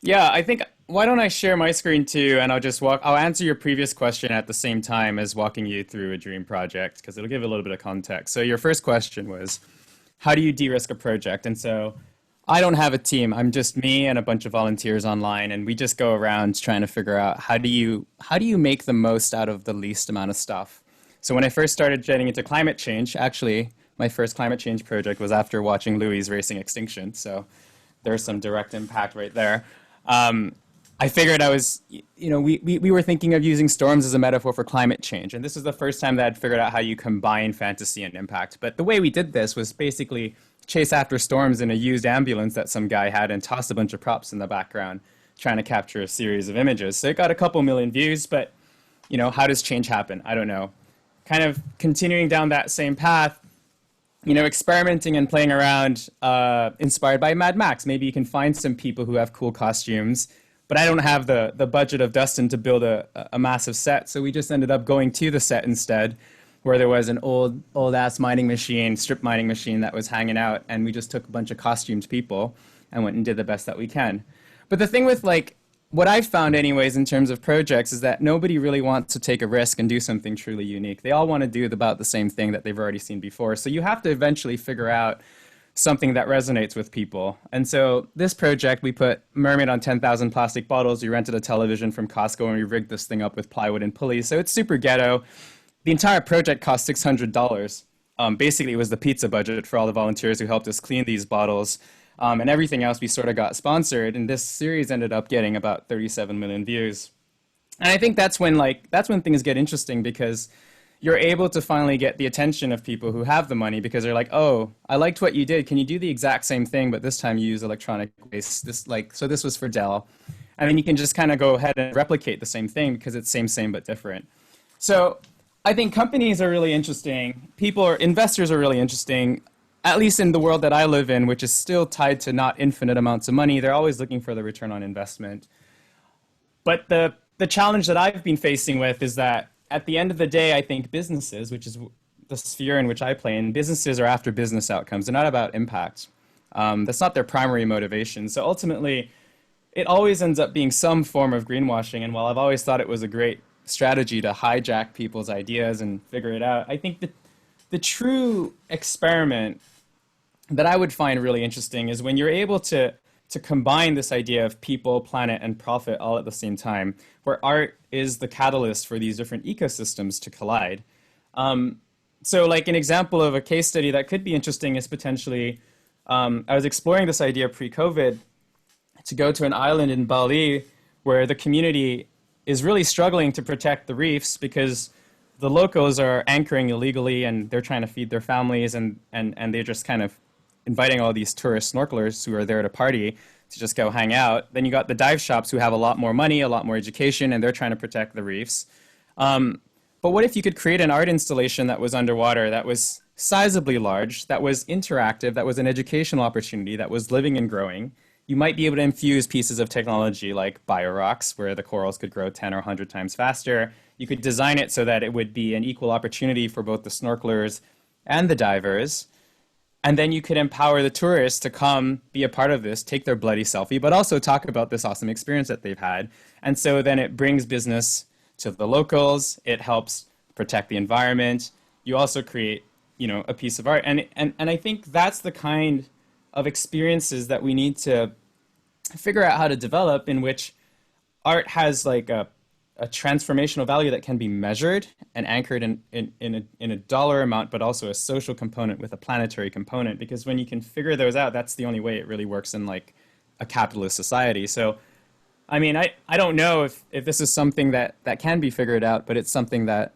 Yeah, I think, why don't I share my screen too, and I'll answer your previous question at the same time as walking you through a dream project, because it'll give a little bit of context. So your first question was, how do you de-risk a project? And so I don't have a team. I'm just me and a bunch of volunteers online, and we just go around trying to figure out how do you make the most out of the least amount of stuff. So when I first started getting into climate change, actually, my first climate change project was after watching Louie's Racing Extinction. So there's some direct impact right there. I figured we were thinking of using storms as a metaphor for climate change. And this is the first time that I'd figured out how you combine fantasy and impact. But the way we did this was basically chase after storms in a used ambulance that some guy had and toss a bunch of props in the background, trying to capture a series of images. So it got a couple million views, but how does change happen? I don't know. Kind of continuing down that same path, experimenting and playing around, inspired by Mad Max. Maybe you can find some people who have cool costumes, but I don't have the budget of Dustin to build a massive set. So we just ended up going to the set instead, where there was an old ass mining machine, strip mining machine that was hanging out. And we just took a bunch of costumed people and went and did the best that we can. But the thing with what I've found anyways in terms of projects is that nobody really wants to take a risk and do something truly unique. They all want to do about the same thing that they've already seen before. So you have to eventually figure out something that resonates with people. And so this project, we put mermaid on 10,000 plastic bottles. We rented a television from Costco and we rigged this thing up with plywood and pulleys. So it's super ghetto. The entire project cost $600. Basically, it was the pizza budget for all the volunteers who helped us clean these bottles. And everything else we sort of got sponsored. And this series ended up getting about 37 million views. And I think that's when things get interesting, because you're able to finally get the attention of people who have the money, because they're like, oh, I liked what you did. Can you do the exact same thing, but this time you use electronic waste? So this was for Dell. And then you can just kind of go ahead and replicate the same thing because it's same, but different. So I think companies are really interesting. Investors are really interesting, at least in the world that I live in, which is still tied to not infinite amounts of money. They're always looking for the return on investment. But the challenge that I've been facing with is that at the end of the day, I think businesses, which is the sphere in which I play in, businesses are after business outcomes. They're not about impact. That's not their primary motivation. So ultimately, it always ends up being some form of greenwashing. And while I've always thought it was a great strategy to hijack people's ideas and figure it out, I think that the true experiment that I would find really interesting is when you're able to combine this idea of people, planet, and profit all at the same time, where art is the catalyst for these different ecosystems to collide. So like an example of a case study that could be interesting is potentially, I was exploring this idea pre-COVID to go to an island in Bali where the community is really struggling to protect the reefs because the locals are anchoring illegally and they're trying to feed their families, and they're just kind of inviting all these tourist snorkelers who are there to party to just go hang out. Then you got the dive shops who have a lot more money, a lot more education, and they're trying to protect the reefs. But what if you could create an art installation that was underwater, that was sizably large, that was interactive, that was an educational opportunity, that was living and growing, you might be able to infuse pieces of technology like biorocks, where the corals could grow 10 or 100 times faster. You could design it so that it would be an equal opportunity for both the snorkelers and the divers. And then you could empower the tourists to come be a part of this, take their bloody selfie, but also talk about this awesome experience that they've had. And so then it brings business to the locals. It helps protect the environment. You also create, a piece of art. And I think that's the kind of experiences that we need to figure out how to develop, in which art has like a transformational value that can be measured and anchored in a dollar amount, but also a social component with a planetary component. Because when you can figure those out, that's the only way it really works in like a capitalist society. So, I mean, I don't know if this is something that can be figured out, but it's something that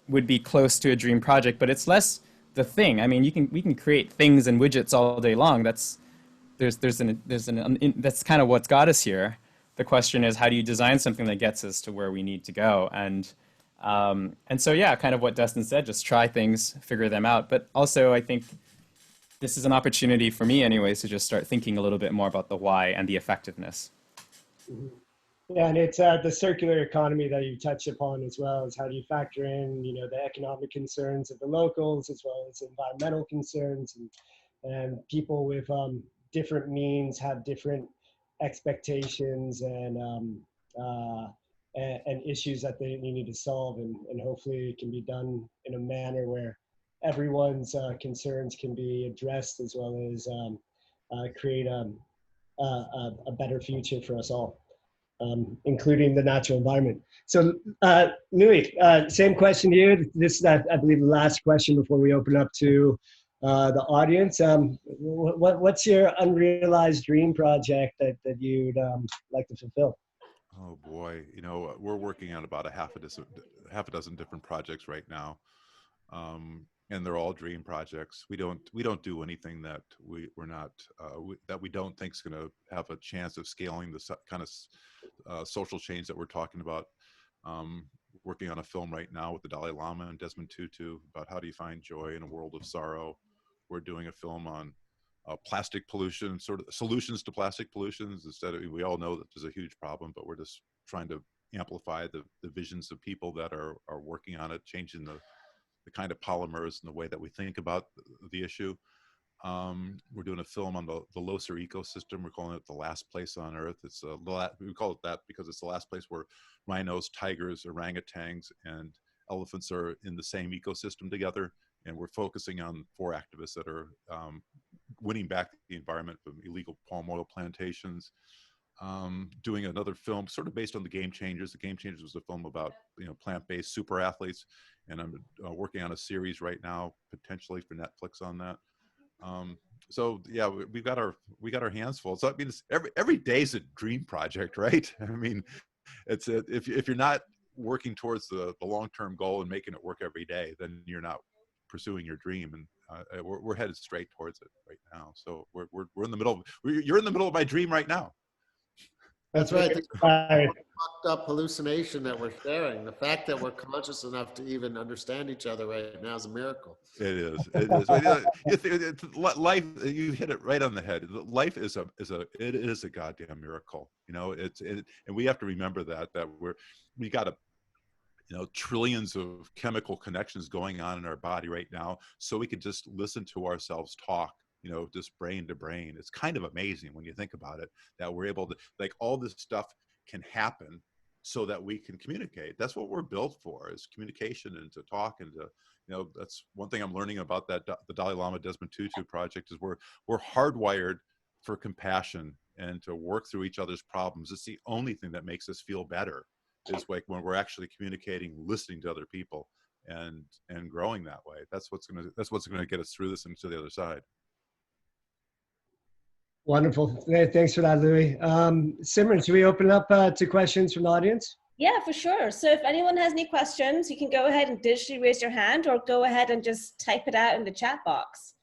would be close to a dream project. But it's less the thing. I mean, we can create things and widgets all day long. That's kind of what's got us here. The question is, how do you design something that gets us to where we need to go? And so, yeah, kind of what Dustin said, just try things, figure them out. But also, I think this is an opportunity for me anyways to just start thinking a little bit more about the why and the effectiveness. Mm-hmm. Yeah, and it's the circular economy that you touch upon, as well as how do you factor in, the economic concerns of the locals, as well as environmental concerns, and people with different means have different expectations and issues that they need to solve, and hopefully it can be done in a manner where everyone's concerns can be addressed, as well as create a better future for us all. Including the natural environment. So, Louie, same question to you. This is, I believe, the last question before we open up to the audience. What's your unrealized dream project that you'd like to fulfill? Oh boy, we're working on about a half a dozen different projects right now, and they're all dream projects. We don't do anything that we're not that we don't think is going to have a chance of scaling the kind of social change that we're talking about. Working on a film right now with the Dalai Lama and Desmond Tutu about how do you find joy in a world of sorrow. We're doing a film on plastic pollution, sort of solutions to plastic pollutions. We all know that there's a huge problem, but we're just trying to amplify the visions of people that are working on it, changing the kind of polymers and the way that we think about the issue. We're doing a film on the Loser ecosystem. We're calling it The Last Place on Earth. We call it that because it's the last place where rhinos, tigers, orangutans, and elephants are in the same ecosystem together. And we're focusing on 4 activists that are winning back the environment from illegal palm oil plantations. Doing another film sort of based on The Game Changers. The Game Changers was a film about plant-based super athletes, and I'm working on a series right now, potentially for Netflix on that. So yeah, we got our hands full. So I mean, every day's a dream project, right? I mean, it's if you're not working towards the long-term goal and making it work every day, then you're not pursuing your dream. And we're headed straight towards it right now. So we're in the middle. You're in the middle of my dream right now. That's right. The fucked up hallucination that we're sharing. The fact that we're conscious enough to even understand each other right now is a miracle. It is. It is. Life. You hit it right on the head. Life is a goddamn miracle. And we have to remember that we got trillions of chemical connections going on in our body right now, so we can just listen to ourselves talk. Just brain to brain. It's kind of amazing when you think about it, that we're able to, like, all this stuff can happen so that we can communicate. That's what we're built for, is communication, and to talk, and to, that's one thing I'm learning about the Dalai Lama Desmond Tutu project, is we're hardwired for compassion and to work through each other's problems. It's the only thing that makes us feel better, is like when we're actually communicating, listening to other people, and growing that way. That's what's gonna get us through this and to the other side. Wonderful. Thanks for that, Louie. Simran, should we open up to questions from the audience? Yeah, for sure. So if anyone has any questions, you can go ahead and digitally raise your hand, or go ahead and just type it out in the chat box.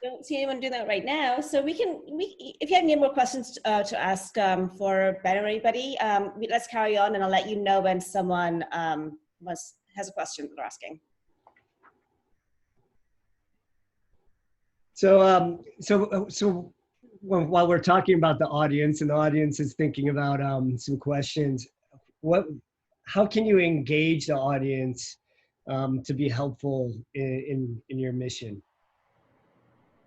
Don't see anyone doing that right now. So if you have any more questions to ask for Ben or anybody, let's carry on, and I'll let you know when someone has a question they're asking. While we're talking about the audience and the audience is thinking about some questions, how can you engage the audience to be helpful in your mission?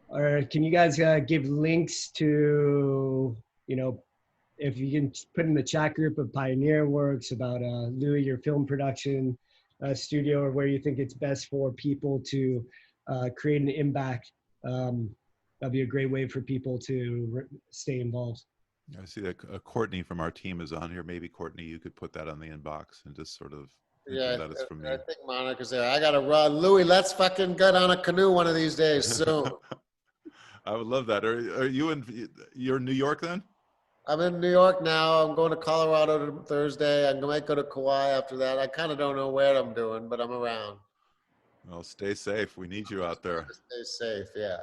Or can you guys give links to, if you can put in the chat group of Pioneer Works about Louie, your film production studio, or where you think it's best for people to create an impact. That'd be a great way for people to stay involved. I see that Courtney from our team is on here. Maybe Courtney, you could put that on the inbox and just sort of that it's from me. I think Monica's there. I gotta run. Louie, let's fucking get on a canoe one of these days soon. I would love that. Are you you're in New York then? I'm in New York now. I'm going to Colorado Thursday. I might go to Kauai after that. I kind of don't know where I'm doing, but I'm around. Well, stay safe. We need you out there. Stay safe, yeah.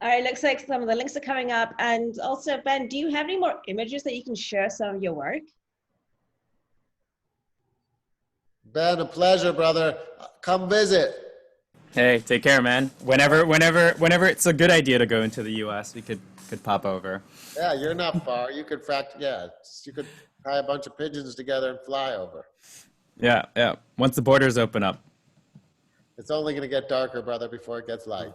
All right, looks like some of the links are coming up. And also, Ben, do you have any more images that you can share some of your work? Ben, a pleasure, brother. Come visit. Hey, take care, man. Whenever it's a good idea to go into the U.S., we could pop over. Yeah, you're not far. You could you could tie a bunch of pigeons together and fly over. Yeah. Once the borders open up. It's only going to get darker, brother, before it gets light.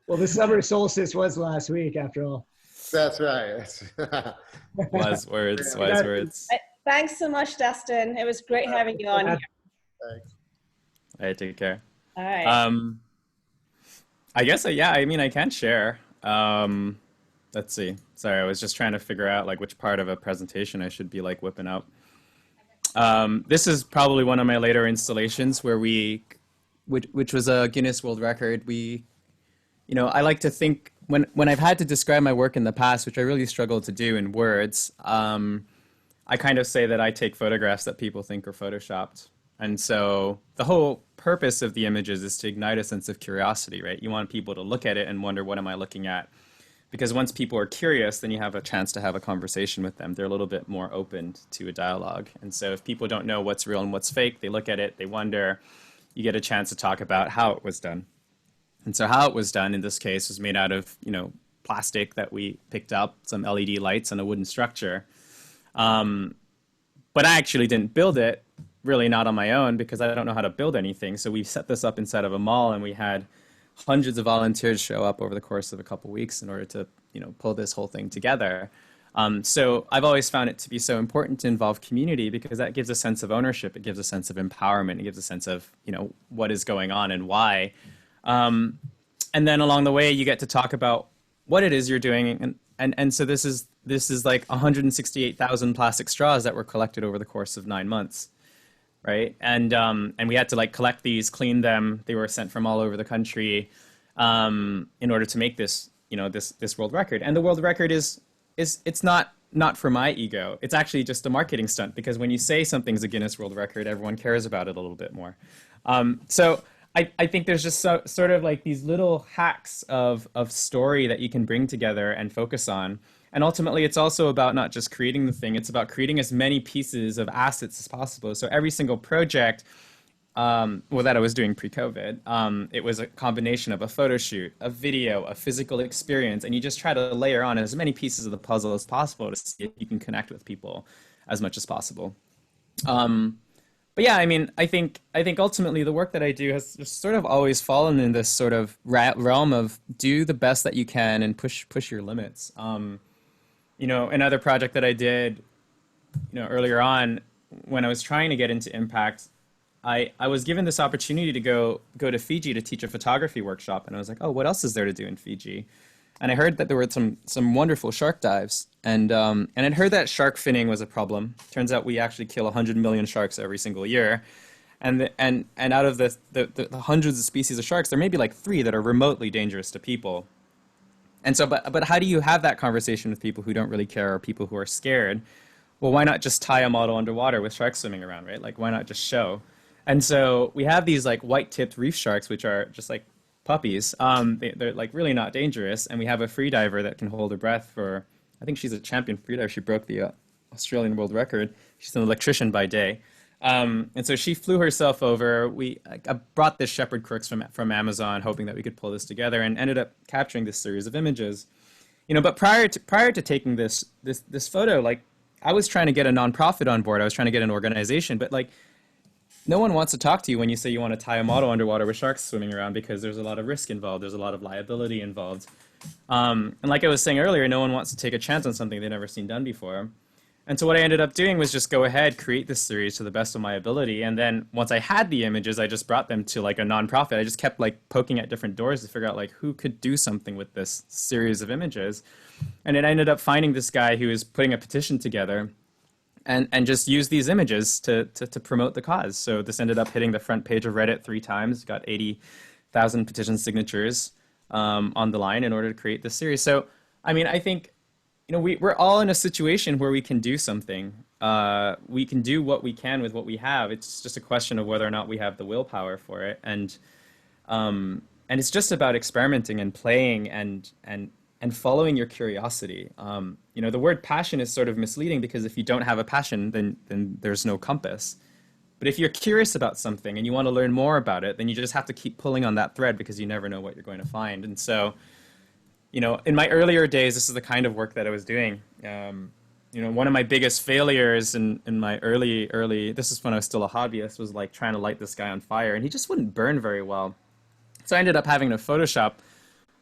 Well, the summer solstice was last week, after all. That's right. Wise words. Thanks so much, Dustin. It was great having you on here. Thanks. All right, take care. All right. I guess, I can share. Let's see. Sorry, I was just trying to figure out like which part of a presentation I should be like whipping out. This is probably one of my later installations where which was a Guinness World Record. I like to think when I've had to describe my work in the past, which I really struggle to do in words, I kind of say that I take photographs that people think are photoshopped. And so the whole purpose of the images is to ignite a sense of curiosity, right? You want people to look at it and wonder, what am I looking at? Because once people are curious, then you have a chance to have a conversation with them. They're a little bit more open to a dialogue. And so if people don't know what's real and what's fake, they look at it, they wonder, you get a chance to talk about how it was done. And so how it was done in this case was made out of, plastic that we picked up, some LED lights and a wooden structure. But I actually didn't build it, really not on my own, because I don't know how to build anything. So we set this up inside of a mall, and we had hundreds of volunteers show up over the course of a couple weeks in order to, pull this whole thing together. So I've always found it to be so important to involve community, because that gives a sense of ownership. It gives a sense of empowerment. It gives a sense of, what is going on and why. And then along the way, you get to talk about what it is you're doing. And so this is like 168,000 plastic straws that were collected over the course of 9 months. Right. And we had to like collect these, clean them. They were sent from all over the country in order to make this, this world record. And the world record it's not for my ego. It's actually just a marketing stunt, because when you say something's a Guinness World Record, everyone cares about it a little bit more. So I think there's just sort of like these little hacks of story that you can bring together and focus on. And ultimately, it's also about not just creating the thing, it's about creating as many pieces of assets as possible. So every single project, that I was doing pre-COVID, it was a combination of a photo shoot, a video, a physical experience, and you just try to layer on as many pieces of the puzzle as possible to see if you can connect with people as much as possible. But yeah, I think ultimately the work that I do has just sort of always fallen in this sort of realm of do the best that you can and push your limits. Another project that I did, earlier on when I was trying to get into impact, I was given this opportunity to go to Fiji to teach a photography workshop. And I was like, oh, what else is there to do in Fiji? And I heard that there were some wonderful shark dives. And I'd heard that shark finning was a problem. Turns out we actually kill 100 million sharks every single year. And out of the hundreds of species of sharks, there may be like 3 that are remotely dangerous to people. And so, but how do you have that conversation with people who don't really care, or people who are scared? Well, why not just tie a model underwater with sharks swimming around, right? Like, why not just show? And so we have these like white-tipped reef sharks, which are just like puppies. They're like really not dangerous. And we have a free diver that can hold her breath for, I think she's a champion free diver. She broke the Australian world record. She's an electrician by day. And so she flew herself over. I brought this shepherd crooks from Amazon, hoping that we could pull this together, and ended up capturing this series of images. But prior to taking this photo, like, I was trying to get a nonprofit on board. I was trying to get an organization, but like, no one wants to talk to you when you say you want to tie a model underwater with sharks swimming around, because there's a lot of risk involved. There's a lot of liability involved. And like I was saying earlier, no one wants to take a chance on something they've never seen done before. And so what I ended up doing was just go ahead, create this series to the best of my ability. And then once I had the images, I just brought them to like a nonprofit. I just kept like poking at different doors to figure out like who could do something with this series of images. And it ended up finding this guy who was putting a petition together and just used these images to promote the cause. So this ended up hitting the front page of Reddit 3 times, got 80,000 petition signatures on the line in order to create this series. So, I mean, I think, we're all in a situation where we can do something. We can do what we can with what we have. It's just a question of whether or not we have the willpower for it. And it's just about experimenting and playing and following your curiosity. The word passion is sort of misleading, because if you don't have a passion, then there's no compass. But if you're curious about something and you want to learn more about it, then you just have to keep pulling on that thread, because you never know what you're going to find. And so, in my earlier days, this is the kind of work that I was doing. One of my biggest failures in my early, this is when I was still a hobbyist, was like trying to light this guy on fire, and he just wouldn't burn very well. So I ended up having to Photoshop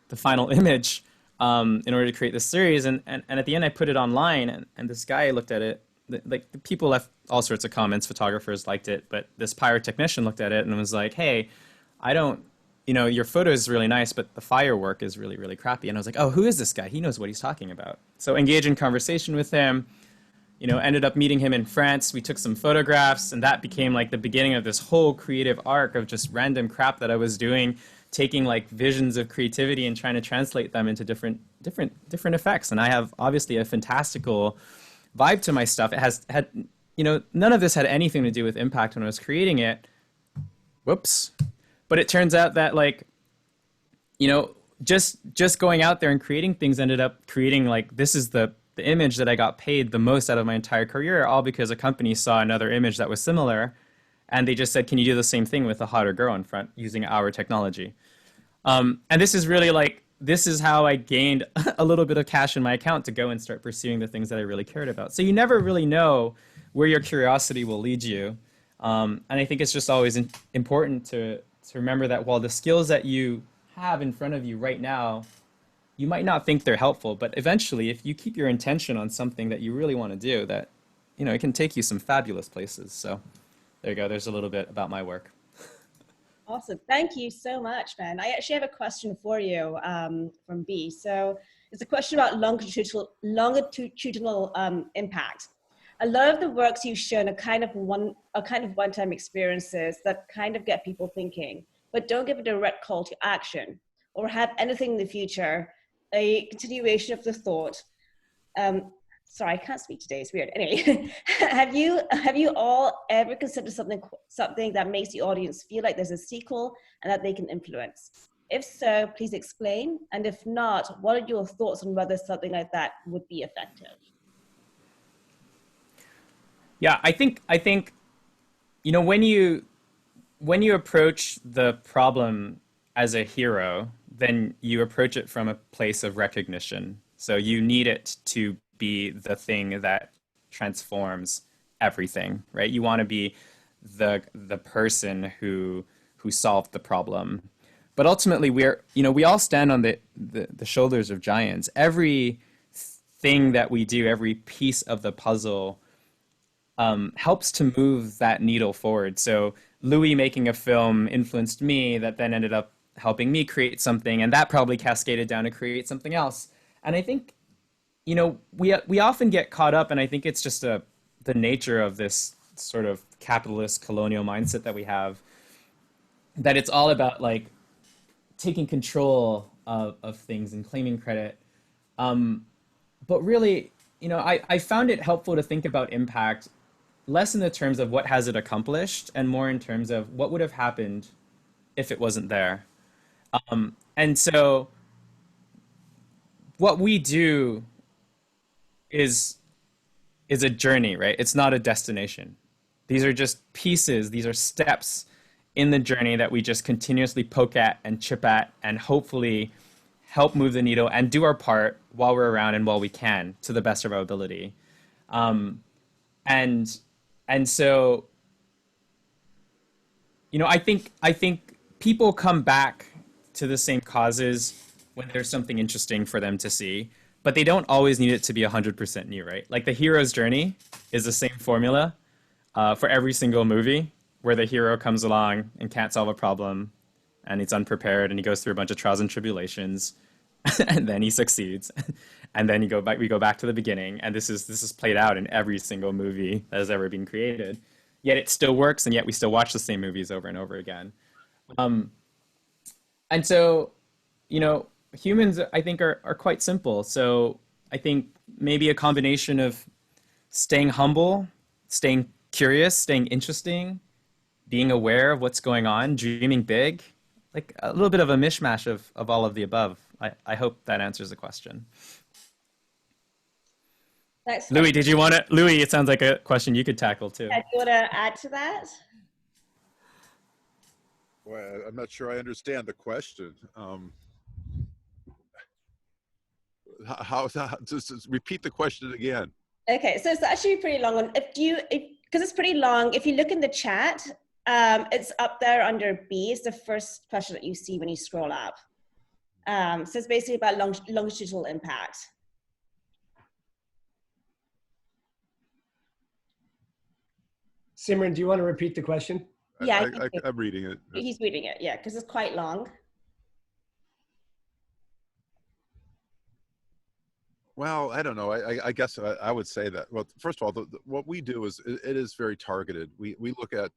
the final image in order to create this series. And at the end, I put it online, and this guy looked at it. The people left all sorts of comments. Photographers liked it, but this pyrotechnician looked at it and was like, "Hey, your photo is really nice, but the firework is really, really crappy." And I was like, "Oh, who is this guy? He knows what he's talking about." So engage in conversation with him, ended up meeting him in France. We took some photographs, and that became like the beginning of this whole creative arc of just random crap that I was doing, taking like visions of creativity and trying to translate them into different effects. And I have obviously a fantastical vibe to my stuff. It had none of this had anything to do with impact when I was creating it. Whoops. But it turns out that just going out there and creating things ended up creating this is the image that I got paid the most out of my entire career, all because a company saw another image that was similar, and they just said, "Can you do the same thing with a hotter girl in front using our technology?" And this is really this is how I gained a little bit of cash in my account to go and start pursuing the things that I really cared about. So you never really know where your curiosity will lead you. And I think it's just always important to remember that while the skills that you have in front of you right now, you might not think they're helpful, but eventually, if you keep your intention on something that you really want to do, that, it can take you some fabulous places. So there you go. There's a little bit about my work. Awesome. Thank you so much, Ben. I actually have a question for you from B. So it's a question about longitudinal impact. A lot of the works you've shown are kind of one-time experiences that kind of get people thinking, but don't give a direct call to action or have anything in the future, a continuation of the thought. Sorry, I can't speak today. It's weird. Anyway, have you all ever considered something that makes the audience feel like there's a sequel and that they can influence? If so, please explain. And if not, what are your thoughts on whether something like that would be effective? Yeah, I think when you approach the problem as a hero, then you approach it from a place of recognition. So you need it to be the thing that transforms everything, right? You want to be the person who solved the problem. But ultimately, we all stand on the shoulders of giants. Every thing that we do, every piece of the puzzle helps to move that needle forward. So Louie making a film influenced me, that then ended up helping me create something, and that probably cascaded down to create something else. And I think, we often get caught up, and I think it's just the nature of this sort of capitalist colonial mindset that we have, that it's all about taking control of things and claiming credit. But really, I found it helpful to think about impact less in the terms of what has it accomplished and more in terms of what would have happened if it wasn't there. And so what we do is a journey, right? It's not a destination. These are just pieces, these are steps in the journey that we just continuously poke at and chip at and hopefully help move the needle and do our part while we're around and while we can to the best of our ability. And so, you know, I think people come back to the same causes when there's something interesting for them to see, but they don't always need it to be 100% new, right? Like the hero's journey is the same formula for every single movie, where the hero comes along and can't solve a problem and he's unprepared and he goes through a bunch of trials and tribulations and then he succeeds. And then we go back to the beginning, and this is played out in every single movie that has ever been created. Yet it still works, and yet we still watch the same movies over and over again. And so, you know, humans, I think, are quite simple. So I think maybe a combination of staying humble, staying curious, staying interesting, being aware of what's going on, dreaming big, like a little bit of a mishmash of all of the above. I hope that answers the question. Thanks. Louie, Louie, it sounds like a question you could tackle too. Do you want to add to that? Well, I'm not sure I understand the question. Just repeat the question again. Okay, so it's actually pretty long one. Because it's pretty long, if you look in the chat, it's up there under B. It's the first question that you see when you scroll up. So it's basically about longitudinal impact. Simran, do you want to repeat the question? Yeah, I'm reading it. He's reading it, yeah, because it's quite long. Well, I don't know. I guess I would say that. Well, first of all, what we do is it is very targeted. We look at,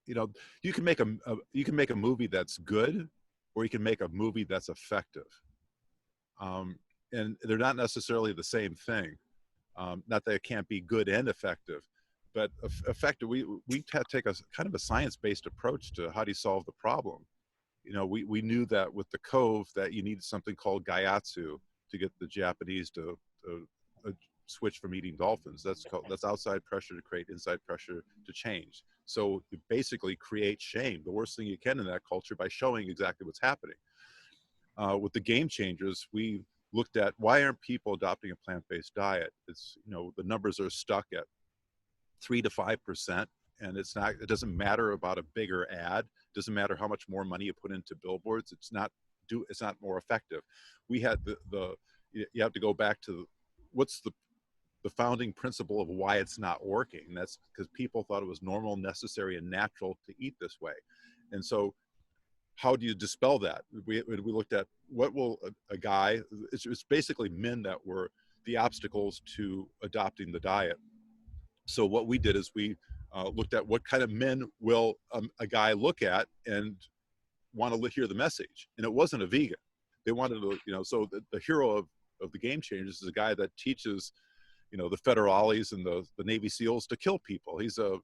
you know, you can make a movie that's good, or you can make a movie that's effective. And they're not necessarily the same thing. Not that it can't be good and effective, but effective. We take a kind of a science-based approach to how do you solve the problem. You know, we knew that with the Cove that you needed something called gaiatsu to get the Japanese to switch from eating dolphins. That's outside pressure to create inside pressure to change. So you basically create shame, the worst thing you can in that culture, by showing exactly what's happening. With the Game Changers, we looked at why aren't people adopting a plant-based diet. It's, you know, the numbers are stuck at 3 to 5%, and it doesn't matter about a bigger ad. It doesn't matter how much more money you put into billboards. It's not more effective. We had you have to go back to what's the founding principle of why it's not working. And that's because people thought it was normal, necessary, and natural to eat this way. And so how do you dispel that? We looked at what will a guy, it's basically men that were the obstacles to adopting the diet. So what we did is we looked at what kind of men will a guy look at and want to hear the message. And it wasn't a vegan. They wanted to, you know, so the hero of the Game Changers is a guy that teaches, you know, the federales and the Navy SEALs to kill people. He's a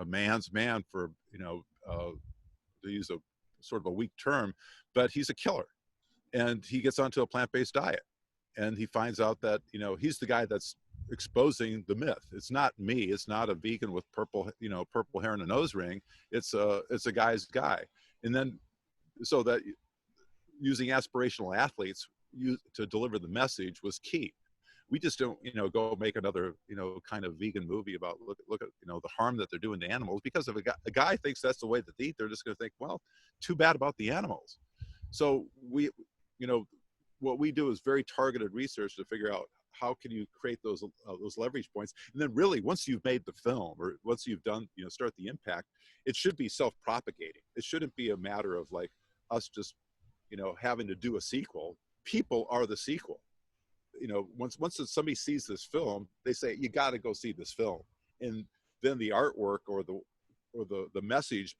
man's man, for, you know, to use a sort of a weak term, but he's a killer. And he gets onto a plant-based diet, and he finds out that, you know, he's the guy that's exposing the myth. It's not me. It's not a vegan with purple hair and a nose ring. It's a guy's guy. And then, so that using aspirational athletes to deliver the message was key. We just don't, you know, go make another, you know, kind of vegan movie about look at, you know, the harm that they're doing to animals, because if a guy thinks that's the way that they eat, they're just going to think, well, too bad about the animals. So we, you know, what we do is very targeted research to figure out how can you create those leverage points. And then really, once you've made the film, or once you've done, you know, start the impact, it should be self-propagating. It shouldn't be a matter of like us just, you know, having to do a sequel. People are the sequel. You know, once somebody sees this film, they say, you got to go see this film. And then the artwork or the message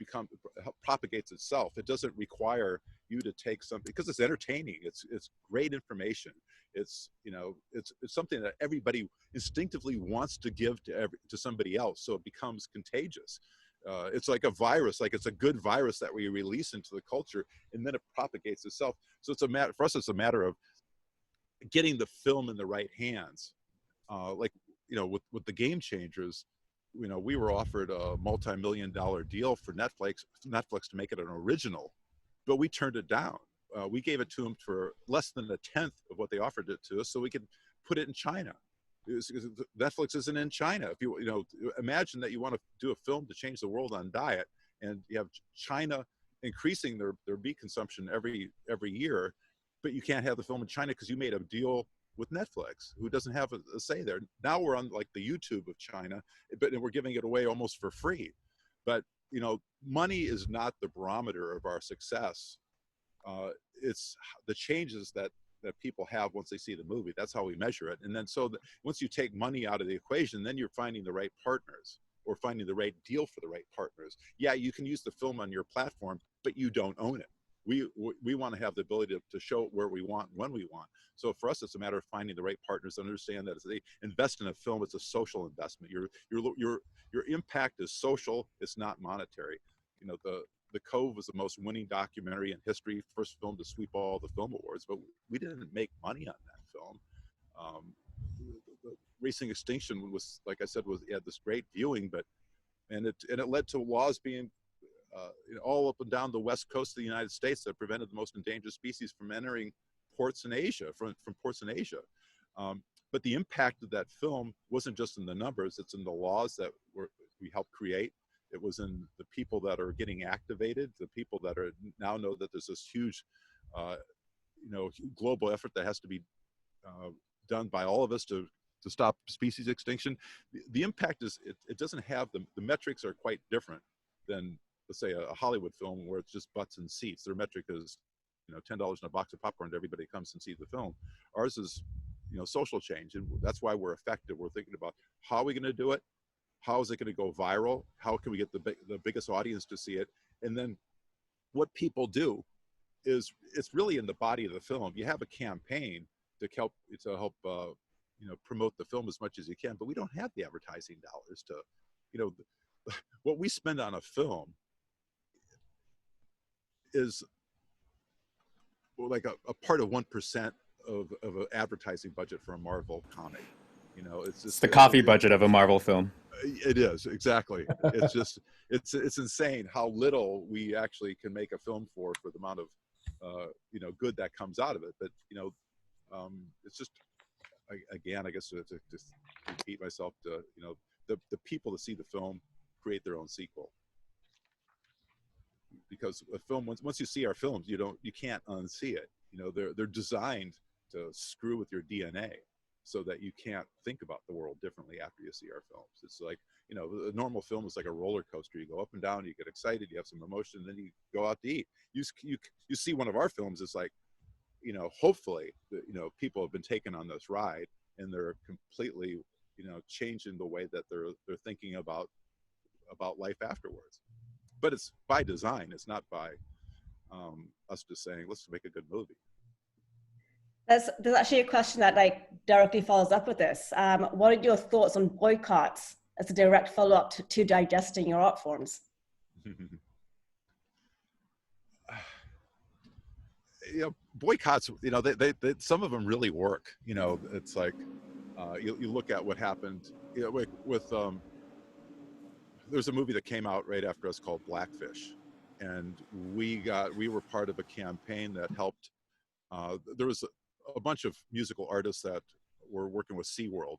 propagates itself. It doesn't require you to take something, because it's entertaining. It's great information. It's, you know, it's something that everybody instinctively wants to give to somebody else. So it becomes contagious. It's like a virus, like it's a good virus that we release into the culture, and then it propagates itself. So it's for us, it's a matter of getting the film in the right hands. Like with the Game Changers, we were offered a multi-million-dollar deal for Netflix to make it an original, but we turned it down. We gave it to them for less than a tenth of what they offered it to us, so we could put it in China. Netflix isn't in China. If you imagine that you want to do a film to change the world on diet, and you have China increasing their meat consumption every year, but you can't have the film in China because you made a deal with Netflix, who doesn't have a say there. Now we're on like the YouTube of China, but we're giving it away almost for free. But money is not the barometer of our success. It's the changes that people have once they see the movie. That's how we measure it. And then once you take money out of the equation, then you're finding the right partners, or finding the right deal for the right partners. Yeah, you can use the film on your platform, but you don't own it. We want to have the ability to show it where we want, when we want. So for us, it's a matter of finding the right partners, understand that as they invest in a film, it's a social investment. Your impact is social, it's not monetary. The Cove was the most winning documentary in history, first film to sweep all the film awards, but we didn't make money on that film. The Racing Extinction was, like I said, had this great viewing, and it led to laws being all up and down the west coast of the United States that prevented the most endangered species from entering ports in Asia, from ports in Asia. But the impact of that film wasn't just in the numbers, it's in the laws that we helped create. It was in the people that are getting activated, the people that are now know that there's this huge, global effort that has to be done by all of us to stop species extinction. The impact is, it doesn't have the metrics are quite different than, let's say, a Hollywood film where it's just butts and seats. Their metric is, $10 in a box of popcorn and everybody comes and sees the film. Ours is, social change, and that's why we're effective. We're thinking about how are we going to do it? How is it going to go viral? How can we get the biggest audience to see it? And then what people do is, it's really in the body of the film. You have a campaign to help promote the film as much as you can, but we don't have the advertising dollars to, what we spend on a film is like a part of 1% of an advertising budget for a Marvel comic. It's the coffee budget of a Marvel film. It is, exactly. It's just, it's insane how little we actually can make a film for the amount of, good that comes out of it. But, it's just, again, I guess to just repeat myself, the people that see the film create their own sequel. Because a film, once you see our films, you can't unsee it. They're designed to screw with your DNA, so that you can't think about the world differently after you see our films. It's like, a normal film is like a roller coaster. You go up and down, you get excited, you have some emotion, and then you go out to eat. You see one of our films, it's like, hopefully, people have been taken on this ride, and they're completely, changing the way that they're thinking about life afterwards. But it's by design. It's not by us just saying, let's make a good movie. There's actually a question that directly follows up with this. What are your thoughts on boycotts as a direct follow-up to digesting your art forms? Boycotts, they some of them really work. It's like, you look at what happened with there's a movie that came out right after us called Blackfish, and we were part of a campaign that helped. There was a bunch of musical artists that were working with SeaWorld.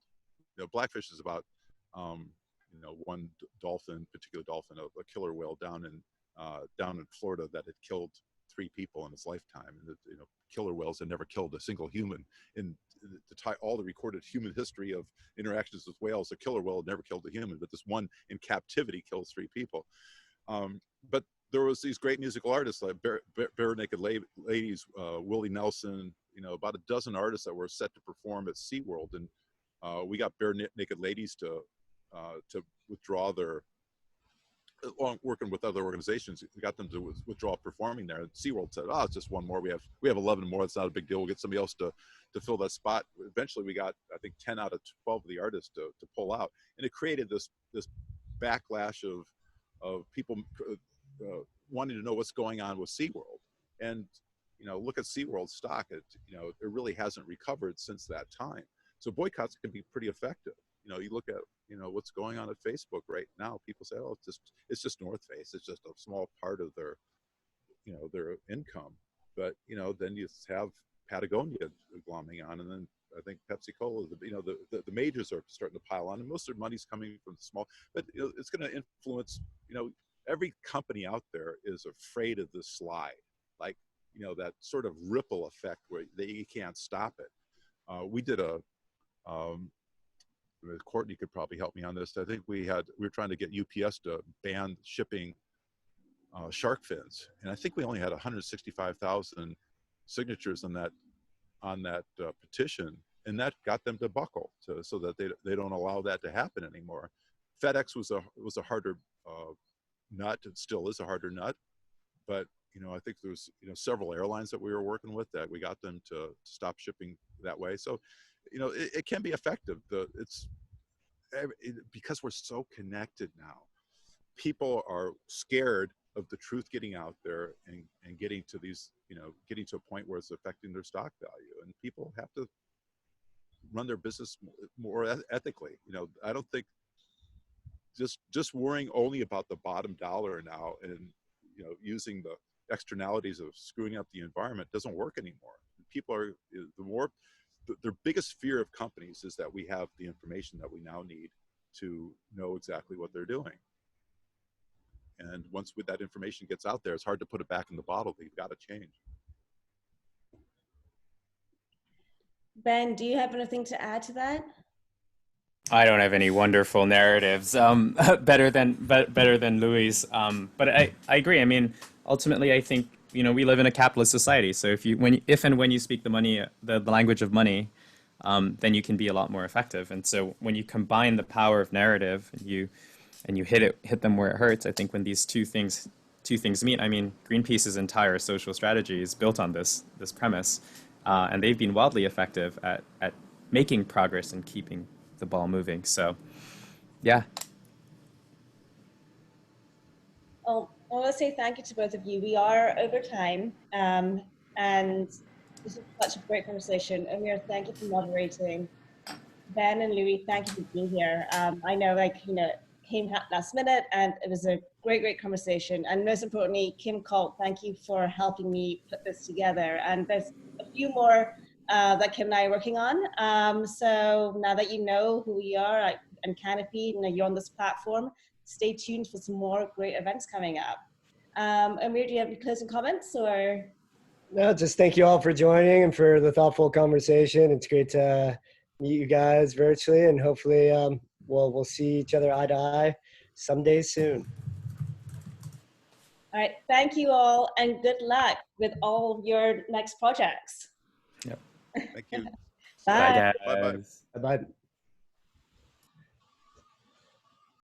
Blackfish is about one particular dolphin, a killer whale down in Florida that had killed 3 people in its lifetime, and killer whales had never killed a single human. And to tie all the recorded human history of interactions with whales, a killer whale had never killed a human, but this one in captivity kills 3 people. But there was these great musical artists like Bare Naked Ladies, Willie Nelson, about a dozen artists that were set to perform at SeaWorld, and we got Bare Naked Ladies to withdraw their, along working with other organizations, we got them to withdraw performing there. And SeaWorld said, "Oh, it's just one more. We have 11 more. It's not a big deal. We'll get somebody else to fill that spot." Eventually, we got, I think, 10 out of 12 of the artists to pull out, and it created this backlash of people wanting to know what's going on with SeaWorld. And look at SeaWorld's stock. It really hasn't recovered since that time. So boycotts can be pretty effective. You know, you look at, you know, what's going on at Facebook right now. People say, oh, it's just North Face. It's just a small part of their, you know, their income. But, you know, then you have Patagonia glomming on, and then I think Pepsi Cola, you know, the majors are starting to pile on, and most of their money's coming from the small, but you know, it's going to influence, you know, every company out there is afraid of this slide, like, you know, that sort of ripple effect where you can't stop it. We did Courtney could probably help me on this. I think we were trying to get UPS to ban shipping shark fins, and I think we only had 165,000 signatures on that petition, and that got them to buckle so that they don't allow that to happen anymore. FedEx was a harder nut. It still is a harder nut, but you know, I think there's, you know, several airlines that we were working with that we got them to stop shipping that way. So, you know, it can be effective. Because we're so connected now, people are scared of the truth getting out there and getting to these, you know, getting to a point where it's affecting their stock value, and people have to run their business more ethically. You know, I don't think just worrying only about the bottom dollar now and, you know, using the externalities of screwing up the environment doesn't work anymore. People are, their biggest fear of companies is that we have the information that we now need to know exactly what they're doing. And once that information gets out there, it's hard to put it back in the bottle. They've got to change. Ben, do you have anything to add to that? I don't have any wonderful narratives better than Louie's, but I agree. I mean, ultimately, I think, you know, we live in a capitalist society. So if and when you speak the language of money, then you can be a lot more effective. And so when you combine the power of narrative and you hit them where it hurts, I think when these two things meet, I mean, Greenpeace's entire social strategy is built on this premise, and they've been wildly effective at making progress and keeping the ball moving. So, yeah. Oh, I want to say thank you to both of you. We are over time, and this is such a great conversation. Amir, thank you for moderating. Ben and Louie, thank you for being here. I know, like, you know, came last minute, and it was a great conversation. And most importantly, Kim Colt, thank you for helping me put this together. And there's a few more that Kim and I are working on. So now that you know who we are and CANOPY, you know, you're on this platform, stay tuned for some more great events coming up. Amir, do you have any closing comments or? No, just thank you all for joining and for the thoughtful conversation. It's great to meet you guys virtually, and hopefully we'll see each other eye to eye someday soon. All right, thank you all, and good luck with all your next projects. Yep. Thank you. Bye. Bye, guys. Bye-bye.